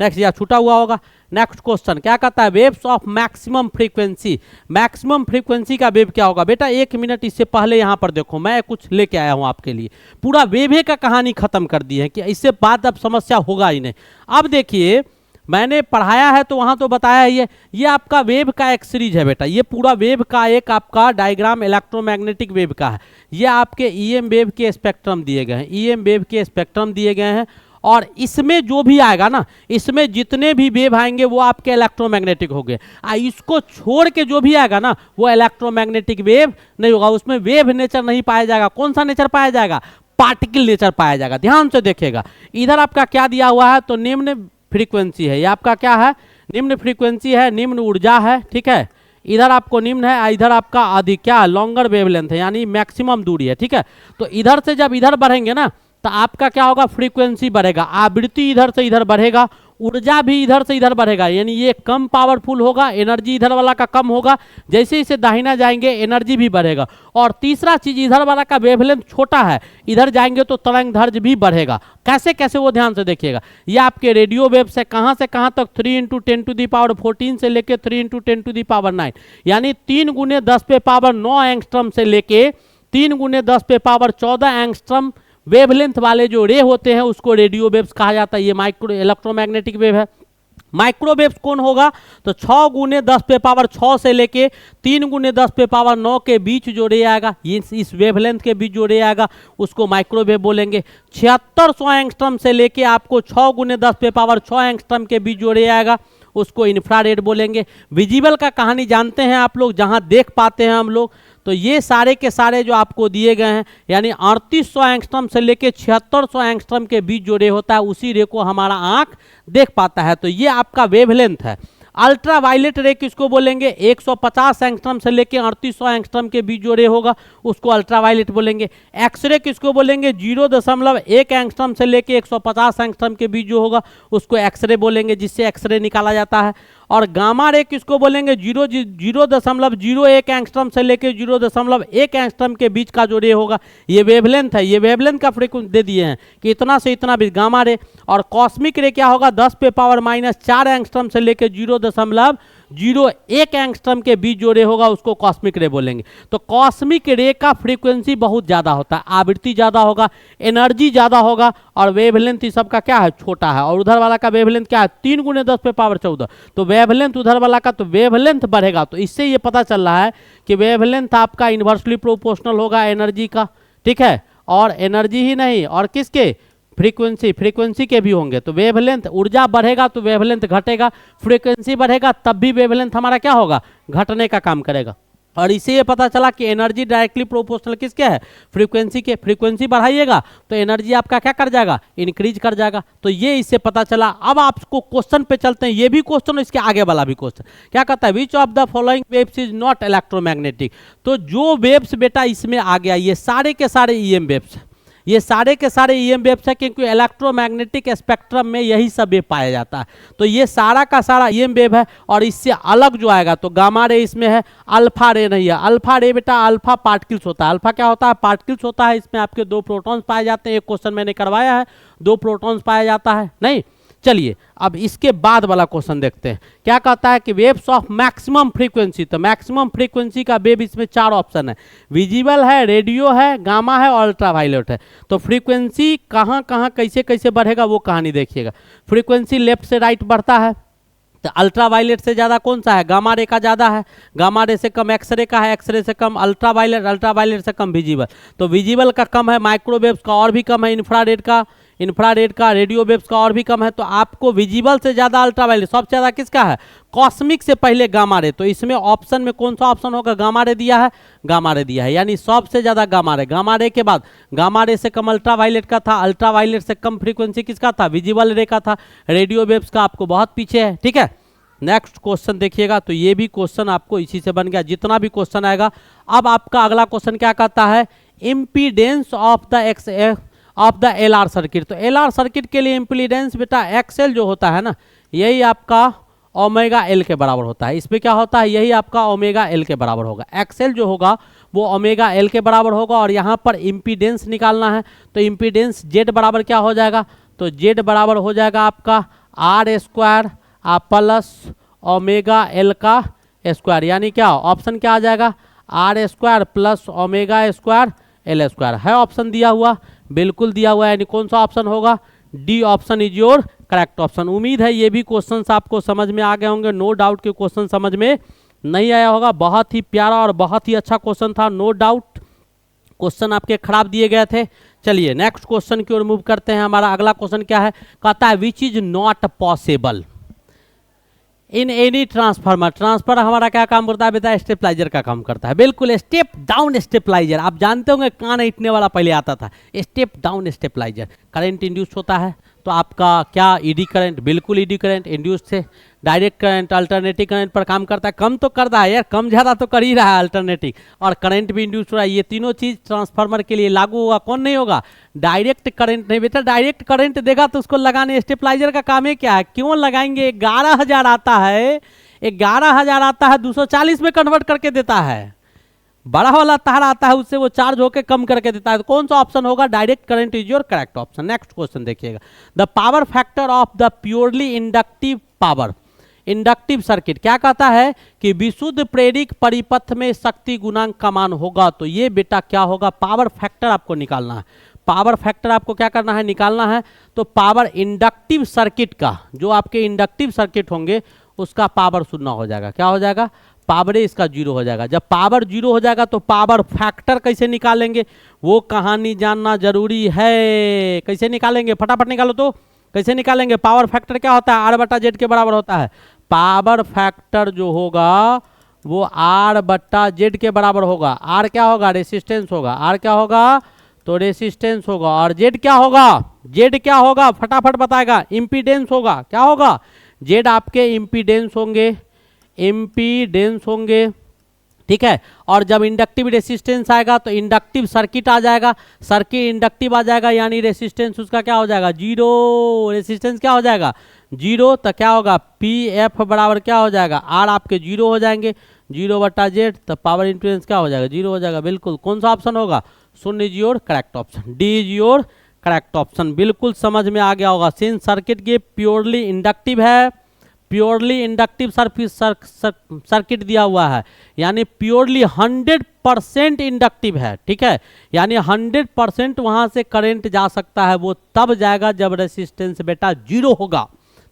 नेक्स्ट, या छूटा हुआ होगा। नेक्स्ट क्वेश्चन क्या कहता है, waves of maximum frequency. Maximum frequency का वेव क्या होगा। बेटा एक मिनट, इससे पहले यहाँ पर देखो, मैं कुछ लेके आया हूँ आपके लिए, पूरा वेव का कहानी खत्म कर दी है कि इससे बाद अब समस्या होगा ही नहीं। अब देखिए, मैंने पढ़ाया है तो वहाँ तो बताया है, ये आपका वेव का एक सीरीज है बेटा, ये पूरा वेव का एक आपका डायग्राम इलेक्ट्रोमैग्नेटिक वेव का है। ये आपके ईएम वेव के स्पेक्ट्रम दिए गए हैं, ईएम वेव के स्पेक्ट्रम दिए गए हैं, और इसमें जो भी आएगा ना, इसमें जितने भी वेव आएंगे वो आपके इलेक्ट्रोमैग्नेटिक हो गए। इसको छोड़ के जो भी आएगा ना वो इलेक्ट्रोमैग्नेटिक वेव नहीं होगा, उसमें वेव नेचर नहीं पाया जाएगा। कौन सा नेचर पाया जाएगा, पार्टिकल नेचर पाया जाएगा। ध्यान से देखिएगा, इधर आपका क्या दिया हुआ है, तो निम्न फ्रीक्वेंसी है, ये आपका क्या है, निम्न फ्रीक्वेंसी है, निम्न ऊर्जा है। ठीक है, इधर आपको निम्न है, इधर आपका अधिक क्या है, लॉन्गर वेवलेंथ है, यानी मैक्सिमम दूरी है। ठीक है, तो इधर से जब इधर बढ़ेंगे ना तो आपका क्या होगा, फ्रीक्वेंसी बढ़ेगा, आवृत्ति इधर से इधर बढ़ेगा, ऊर्जा भी इधर से इधर बढ़ेगा, यानी ये कम पावरफुल होगा, एनर्जी इधर वाला का कम होगा। जैसे इसे दाहिना जाएंगे एनर्जी भी बढ़ेगा। और तीसरा चीज, इधर वाला का वेवलेंथ छोटा है, इधर जाएंगे तो तरंग दैर्ध्य भी बढ़ेगा। कैसे कैसे वो ध्यान से देखिएगा। ये आपके रेडियो वेव से कहाँ तक 3 × 10⁻14 से लेके 3 × 10⁹, यानी 3 × 10⁻9 एंगस्ट्रम से लेके 3 × 10⁻14 एंगस्ट्रम वेवलेंथ वाले जो रे होते हैं उसको रेडियो वेव्स कहा जाता है। ये माइक्रो इलेक्ट्रोमैग्नेटिक वेव है। माइक्रोवेव्स कौन होगा, तो 6 × 10⁻6 से लेके 3 × 10⁻9 के बीच जो रे आएगा, इस वेवलेंथ के बीच जो रे आएगा उसको माइक्रोवेव बोलेंगे। 7600 एंगस्ट्रम से लेके आपको 6 × 10⁻6 एंगस्ट्रम के बीच जो रे आएगा उसको इंफ्रारेड बोलेंगे। विजिबल का कहानी जानते हैं आप लोग, जहां देख पाते हैं हम लोग। तो ये सारे के सारे जो आपको दिए गए हैं, यानी 3800 एंगस्ट्रम से लेके 7600 एंगस्ट्रम के बीच जो रे होता है उसी रे को हमारा आंख देख पाता है। तो ये आपका वेवलेंथ है। अल्ट्रा वायलेट रे किसको बोलेंगे, 150 एंगस्ट्रम से लेके 3800 एंगस्ट्रम के बीच जो रे होगा उसको अल्ट्रा वायलेट बोलेंगे। एक्सरे किसको बोलेंगे, 0.1 एंगस्ट्रम से लेके 150 एंगस्ट्रम के बीच जो होगा उसको एक्सरे बोलेंगे, जिससे एक्सरे निकाला जाता है। और गामा रे किसको बोलेंगे, 0.01 एंगस्ट्रम से लेके 0.1 एंगस्ट्रम के बीच का जो रे होगा ये वेवलेंथ है। ये वेवलेंथ का फ्रीक्वेंसी दे दिए हैं कि इतना से इतना भी गामा रे। और कॉस्मिक रे क्या होगा, 10⁻⁻4 एंगस्ट्रम से लेके 0.01 एंगस्ट्रम के बीच जो रे होगा उसको कॉस्मिक रे बोलेंगे। तो कॉस्मिक रे का फ्रीक्वेंसी बहुत ज़्यादा होता है, आवृत्ति ज़्यादा होगा, एनर्जी ज़्यादा होगा, और वेवलेंथ इस सब का क्या है, छोटा है। और उधर वाला का वेवलेंथ क्या है, 3 × 10⁻14। तो वेवलेंथ उधर वाला का तो वेवलेंथ बढ़ेगा। तो इससे ये पता चल रहा है कि वेवलेंथ आपका इन्वर्सली प्रोपोर्शनल होगा एनर्जी का। ठीक है, और एनर्जी ही नहीं, और किसके, फ्रीक्वेंसी के भी होंगे। तो वेवलेंथ, ऊर्जा बढ़ेगा तो वेवलेंथ घटेगा, फ्रीक्वेंसी बढ़ेगा तब भी वेवलेंथ हमारा क्या होगा, घटने का काम करेगा। और इसे ये पता चला कि एनर्जी डायरेक्टली प्रोपोर्शनल किसके है, फ्रीक्वेंसी के। फ्रीक्वेंसी बढ़ाइएगा तो एनर्जी आपका क्या कर जाएगा, इंक्रीज कर जाएगा। तो ये इससे पता चला। अब आपको क्वेश्चन पे चलते हैं, ये भी क्वेश्चन, इसके आगे वाला भी क्वेश्चन क्या कहता है, which of the following waves is not electromagnetic. तो जो वेव्स बेटा इसमें आ गया, ये सारे के सारे ईएम वेव्स, ये सारे के सारे ईएम वेव्स है, क्योंकि इलेक्ट्रोमैग्नेटिक स्पेक्ट्रम में यही सब वेव पाया जाता है। तो ये सारा का सारा ईएम वेव है। और इससे अलग जो आएगा तो गामा रे इसमें है, अल्फा रे नहीं है। अल्फा रे बेटा अल्फा पार्टिकल्स होता है। अल्फा क्या होता है, पार्टिकल्स होता है। इसमें आपके 2 प्रोटॉन्स पाए जाते हैं। एक क्वेश्चन मैंने करवाया है, 2 प्रोटॉन्स पाया जाता है, नहीं चलिए अब इसके बाद वाला क्वेश्चन देखते हैं। क्या कहता है कि वेव्स ऑफ मैक्सिमम फ्रीक्वेंसी, तो मैक्सिमम फ्रीक्वेंसी का वेव इसमें 4 ऑप्शन है, विजिबल है, रेडियो है, गामा है और अल्ट्रावायलेट है। तो फ्रीक्वेंसी कहाँ कहाँ कैसे कैसे बढ़ेगा वो कहानी देखिएगा। फ्रीक्वेंसी लेफ्ट से राइट बढ़ता है, तो अल्ट्रावायलेट से ज़्यादा कौन सा है, गामा रे का ज़्यादा है, गामा रे से कम एक्सरे का है, एक्सरे से कम अल्ट्रावायलेट, अल्ट्रावायलेट से कम विजिबल, तो विजिबल का कम है, माइक्रोवेव्स का और भी कम है, इंफ्रारेड का, रेडियो वेव्स का और भी कम है। तो आपको विजिबल से ज़्यादा अल्ट्रावायलेट, सबसे ज़्यादा किसका है, कॉस्मिक से पहले गामा रे। तो इसमें ऑप्शन में कौन सा ऑप्शन होगा, गामा रे दिया है, गामा रे दिया है, यानी सबसे ज़्यादा गामा रे। गामा रे के बाद गामा रे से कम अल्ट्रावायलेट का था, अल्ट्रावायलेट से कम फ्रीक्वेंसी किसका था, विजिबल रे का था, रेडियो वेव्स का आपको बहुत पीछे है। ठीक है, नेक्स्ट क्वेश्चन देखिएगा। तो ये भी क्वेश्चन आपको इसी से बन गया, जितना भी क्वेश्चन आएगा। अब आपका अगला क्वेश्चन क्या कहता है, impedance of the LR circuit. तो एलआर सर्किट के लिए इम्पीडेंस बेटा एक्सएल जो होता है ना, यही आपका ओमेगा एल के बराबर होता है। इसमें क्या होता है, यही आपका ओमेगा एल के बराबर होगा। एक्सएल जो होगा वो ओमेगा एल के बराबर होगा, और यहाँ पर इम्पीडेंस निकालना है। तो इम्पीडेंस जेड बराबर क्या हो जाएगा, तो जेड बराबर हो जाएगा आपका R square plus omega L का स्क्वायर, यानी क्या ऑप्शन क्या आ जाएगा, R square plus omega square L square. है ऑप्शन दिया हुआ, बिल्कुल दिया हुआ है, यानी कौन सा ऑप्शन होगा, D option is your correct option. उम्मीद है ये भी क्वेश्चंस आपको समझ में आ गए होंगे, नो डाउट के क्वेश्चन समझ में नहीं आया होगा। बहुत ही प्यारा और बहुत ही अच्छा क्वेश्चन था, नो डाउट क्वेश्चन आपके खराब दिए गए थे। चलिए नेक्स्ट क्वेश्चन की ओर मूव करते हैं। हमारा अगला क्वेश्चन क्या है, कहता है which is not possible in any transformer. Transformer हमारा क्या काम करता है बेटा, स्टेपलाइजर का काम करता है। बिल्कुल, स्टेप डाउन स्टेपलाइजर, आप जानते होंगे कान इतने वाला पहले आता था, step down stabiliser. Current induce होता है, तो आपका क्या ईडी करंट, बिल्कुल ईडी करंट इंड्यूस से डायरेक्ट करंट अल्टरनेटिव करंट पर काम करता है। कम तो करता है यार, कम ज़्यादा तो कर ही रहा है अल्टरनेटिव, और करंट भी इंड्यूस हो रहा है। ये तीनों चीज़ ट्रांसफार्मर के लिए लागू होगा, कौन नहीं होगा, डायरेक्ट करंट नहीं बेटा। डायरेक्ट करंट देगा तो उसको लगाने, स्टेपलाइजर का काम है क्या है, क्यों लगाएंगे। 11,000 आता है, 11,000 आता है, 240 में कन्वर्ट करके देता है। बड़ा वाला तार आता है, उससे वो चार्ज होकर कम करके देता है। तो कौन सा ऑप्शन होगा, direct current is your correct option. Next question देखिएगा, the power factor of the purely inductive power inductive circuit. क्या कहता है कि विशुद्ध प्रेरक परिपथ में शक्ति गुणांक का मान होगा। तो ये बेटा क्या होगा, पावर फैक्टर आपको निकालना है। पावर फैक्टर आपको क्या करना है, निकालना है। तो पावर इंडक्टिव सर्किट का, जो आपके इंडक्टिव सर्किट होंगे उसका पावर शून्य हो जाएगा। क्या हो जाएगा, पावर इसका जीरो हो जाएगा। जब पावर जीरो हो जाएगा तो पावर फैक्टर कैसे निकालेंगे, वो कहानी जानना जरूरी है। कैसे निकालेंगे, फटाफट निकालो तो। कैसे निकालेंगे, पावर फैक्टर क्या होता है, आर बटा जेड के बराबर होता है। पावर फैक्टर जो होगा वो आर बटा जेड के बराबर होगा। आर क्या होगा, रेसिस्टेंस होगा। आर क्या होगा, तो रेसिस्टेंस होगा। और जेड क्या होगा, जेड क्या होगा, फटाफट बताएगा, इम्पीडेंस होगा। क्या होगा, जेड आपके इम्पीडेंस होंगे, इम्पीडेंस होंगे। ठीक है, और जब इंडक्टिव रेसिस्टेंस आएगा तो इंडक्टिव सर्किट आ जाएगा, सर्किट इंडक्टिव आ जाएगा, यानी रेसिस्टेंस उसका क्या हो जाएगा, जीरो। रेसिस्टेंस क्या हो जाएगा, जीरो। तो क्या होगा, पी एफ बराबर क्या हो जाएगा, आर आपके जीरो हो जाएंगे, जीरो बटा जेड। तो पावर इंपीडेंस क्या हो जाएगा, जीरो हो जाएगा। बिल्कुल, कौन सा ऑप्शन होगा, शून्य is your correct option, D is your correct option. बिल्कुल समझ में आ गया होगा। सिंस सर्किट के प्योरली इंडक्टिव है, प्योरली इंडक्टिव सर्किट दिया हुआ है, यानी प्योरली 100% इंडक्टिव है। ठीक है, यानी 100% वहां से करंट जा सकता है, वो तब जाएगा जब रेसिस्टेंस बेटा जीरो होगा।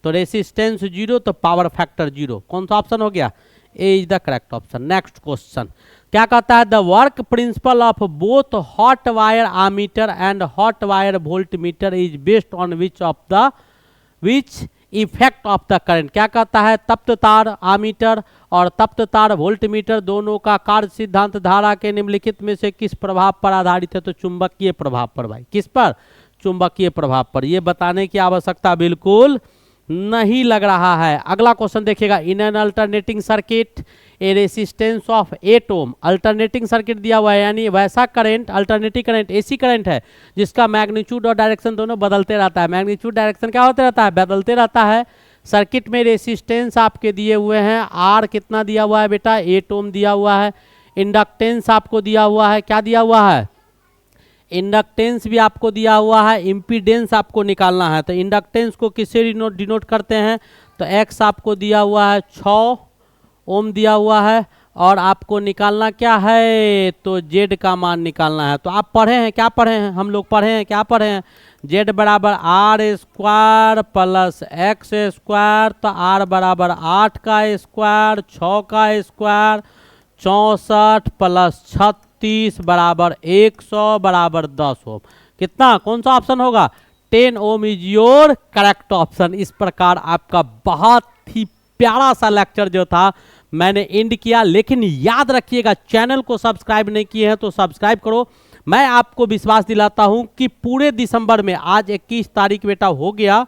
तो रेसिस्टेंस जीरो तो पावर फैक्टर जीरो। कौन सा ऑप्शन हो गया, A is the correct option. Next question क्या कहता है, the work principle of both hot wire ammeter and hot wire voltmeter is based on which effect of the current. क्या कहता है, तप्त तार आमीटर और तप्त तार वोल्ट मीटर दोनों का कार्य सिद्धांत धारा के निम्नलिखित में से किस प्रभाव पर आधारित है। तो चुंबकीय प्रभाव पर भाई, किस पर, चुंबकीय प्रभाव पर। ये बताने की आवश्यकता बिल्कुल नहीं लग रहा है। अगला क्वेश्चन देखिएगा, in an alternating circuit a resistance of 8 ohm. Alternating circuit दिया हुआ है, यानी वैसा current, alternative current AC current है जिसका मैग्नीट्यूड और डायरेक्शन दोनों बदलते रहता है। मैग्नीट्यूड डायरेक्शन क्या होते रहता है, बदलते रहता है। सर्किट में रेसिस्टेंस आपके दिए हुए हैं, आर कितना दिया हुआ है बेटा, 8 ओम दिया हुआ है। इंडक्टेंस आपको दिया हुआ है, क्या दिया हुआ है, इंडक्टेंस भी आपको दिया हुआ है, इम्पीडेंस आपको निकालना है। तो इंडक्टेंस को किससे डिनोट करते हैं, तो एक्स आपको दिया हुआ है 6 ओम दिया हुआ है, और आपको निकालना क्या है, तो जेड का मान निकालना है। तो आप पढ़े हैं, क्या पढ़े हैं, हम लोग पढ़े हैं, क्या पढ़े हैं, जेड बराबर R square plus X square. तो आर बराबर 8 का स्क्वायर, 6 का स्क्वायर, 64 प्लस 36 बराबर 100 बराबर 10 ओम। कितना, कौन सा ऑप्शन होगा, 10 ओम इज योर करेक्ट ऑप्शन। इस प्रकार आपका बहुत ही प्यारा सा लेक्चर जो था मैंने एंड किया। लेकिन याद रखिएगा, चैनल को सब्सक्राइब नहीं किए हैं तो सब्सक्राइब करो। मैं आपको विश्वास दिलाता हूं कि पूरे दिसंबर में, आज 21 तारीख बेटा हो गया,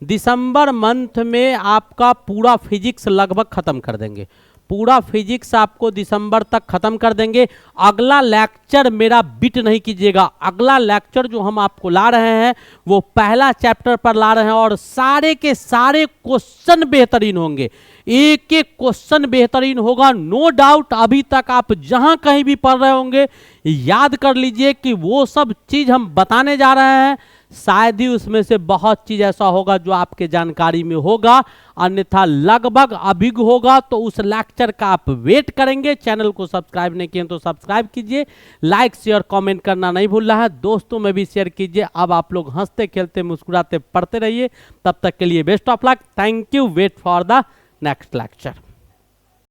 दिसंबर मंथ में आपका पूरा फिजिक्स लगभग खत्म कर देंगे। पूरा फिजिक्स आपको दिसंबर तक खत्म कर देंगे। अगला लेक्चर मेरा बिट नहीं कीजिएगा, अगला लेक्चर जो हम आपको ला रहे हैं वो पहला चैप्टर पर ला रहे हैं, और सारे के सारे क्वेश्चन बेहतरीन होंगे, एक एक क्वेश्चन बेहतरीन होगा, नो डाउट। अभी तक आप जहां कहीं भी पढ़ रहे होंगे, याद कर लीजिए कि वो सब चीज हम बताने जा रहे हैं, शायद ही उसमें से बहुत चीज ऐसा होगा जो आपके जानकारी में होगा, अन्यथा लगभग अभिज्ञ होगा। तो उस लेक्चर का आप वेट करेंगे। चैनल को सब्सक्राइब नहीं किए तो सब्सक्राइब कीजिए, लाइक शेयर कमेंट करना नहीं भूल रहा है, दोस्तों में भी शेयर कीजिए। अब आप लोग हंसते खेलते मुस्कुराते पढ़ते रहिए। तब तक के लिए best of luck, thank you, wait for the next lecture.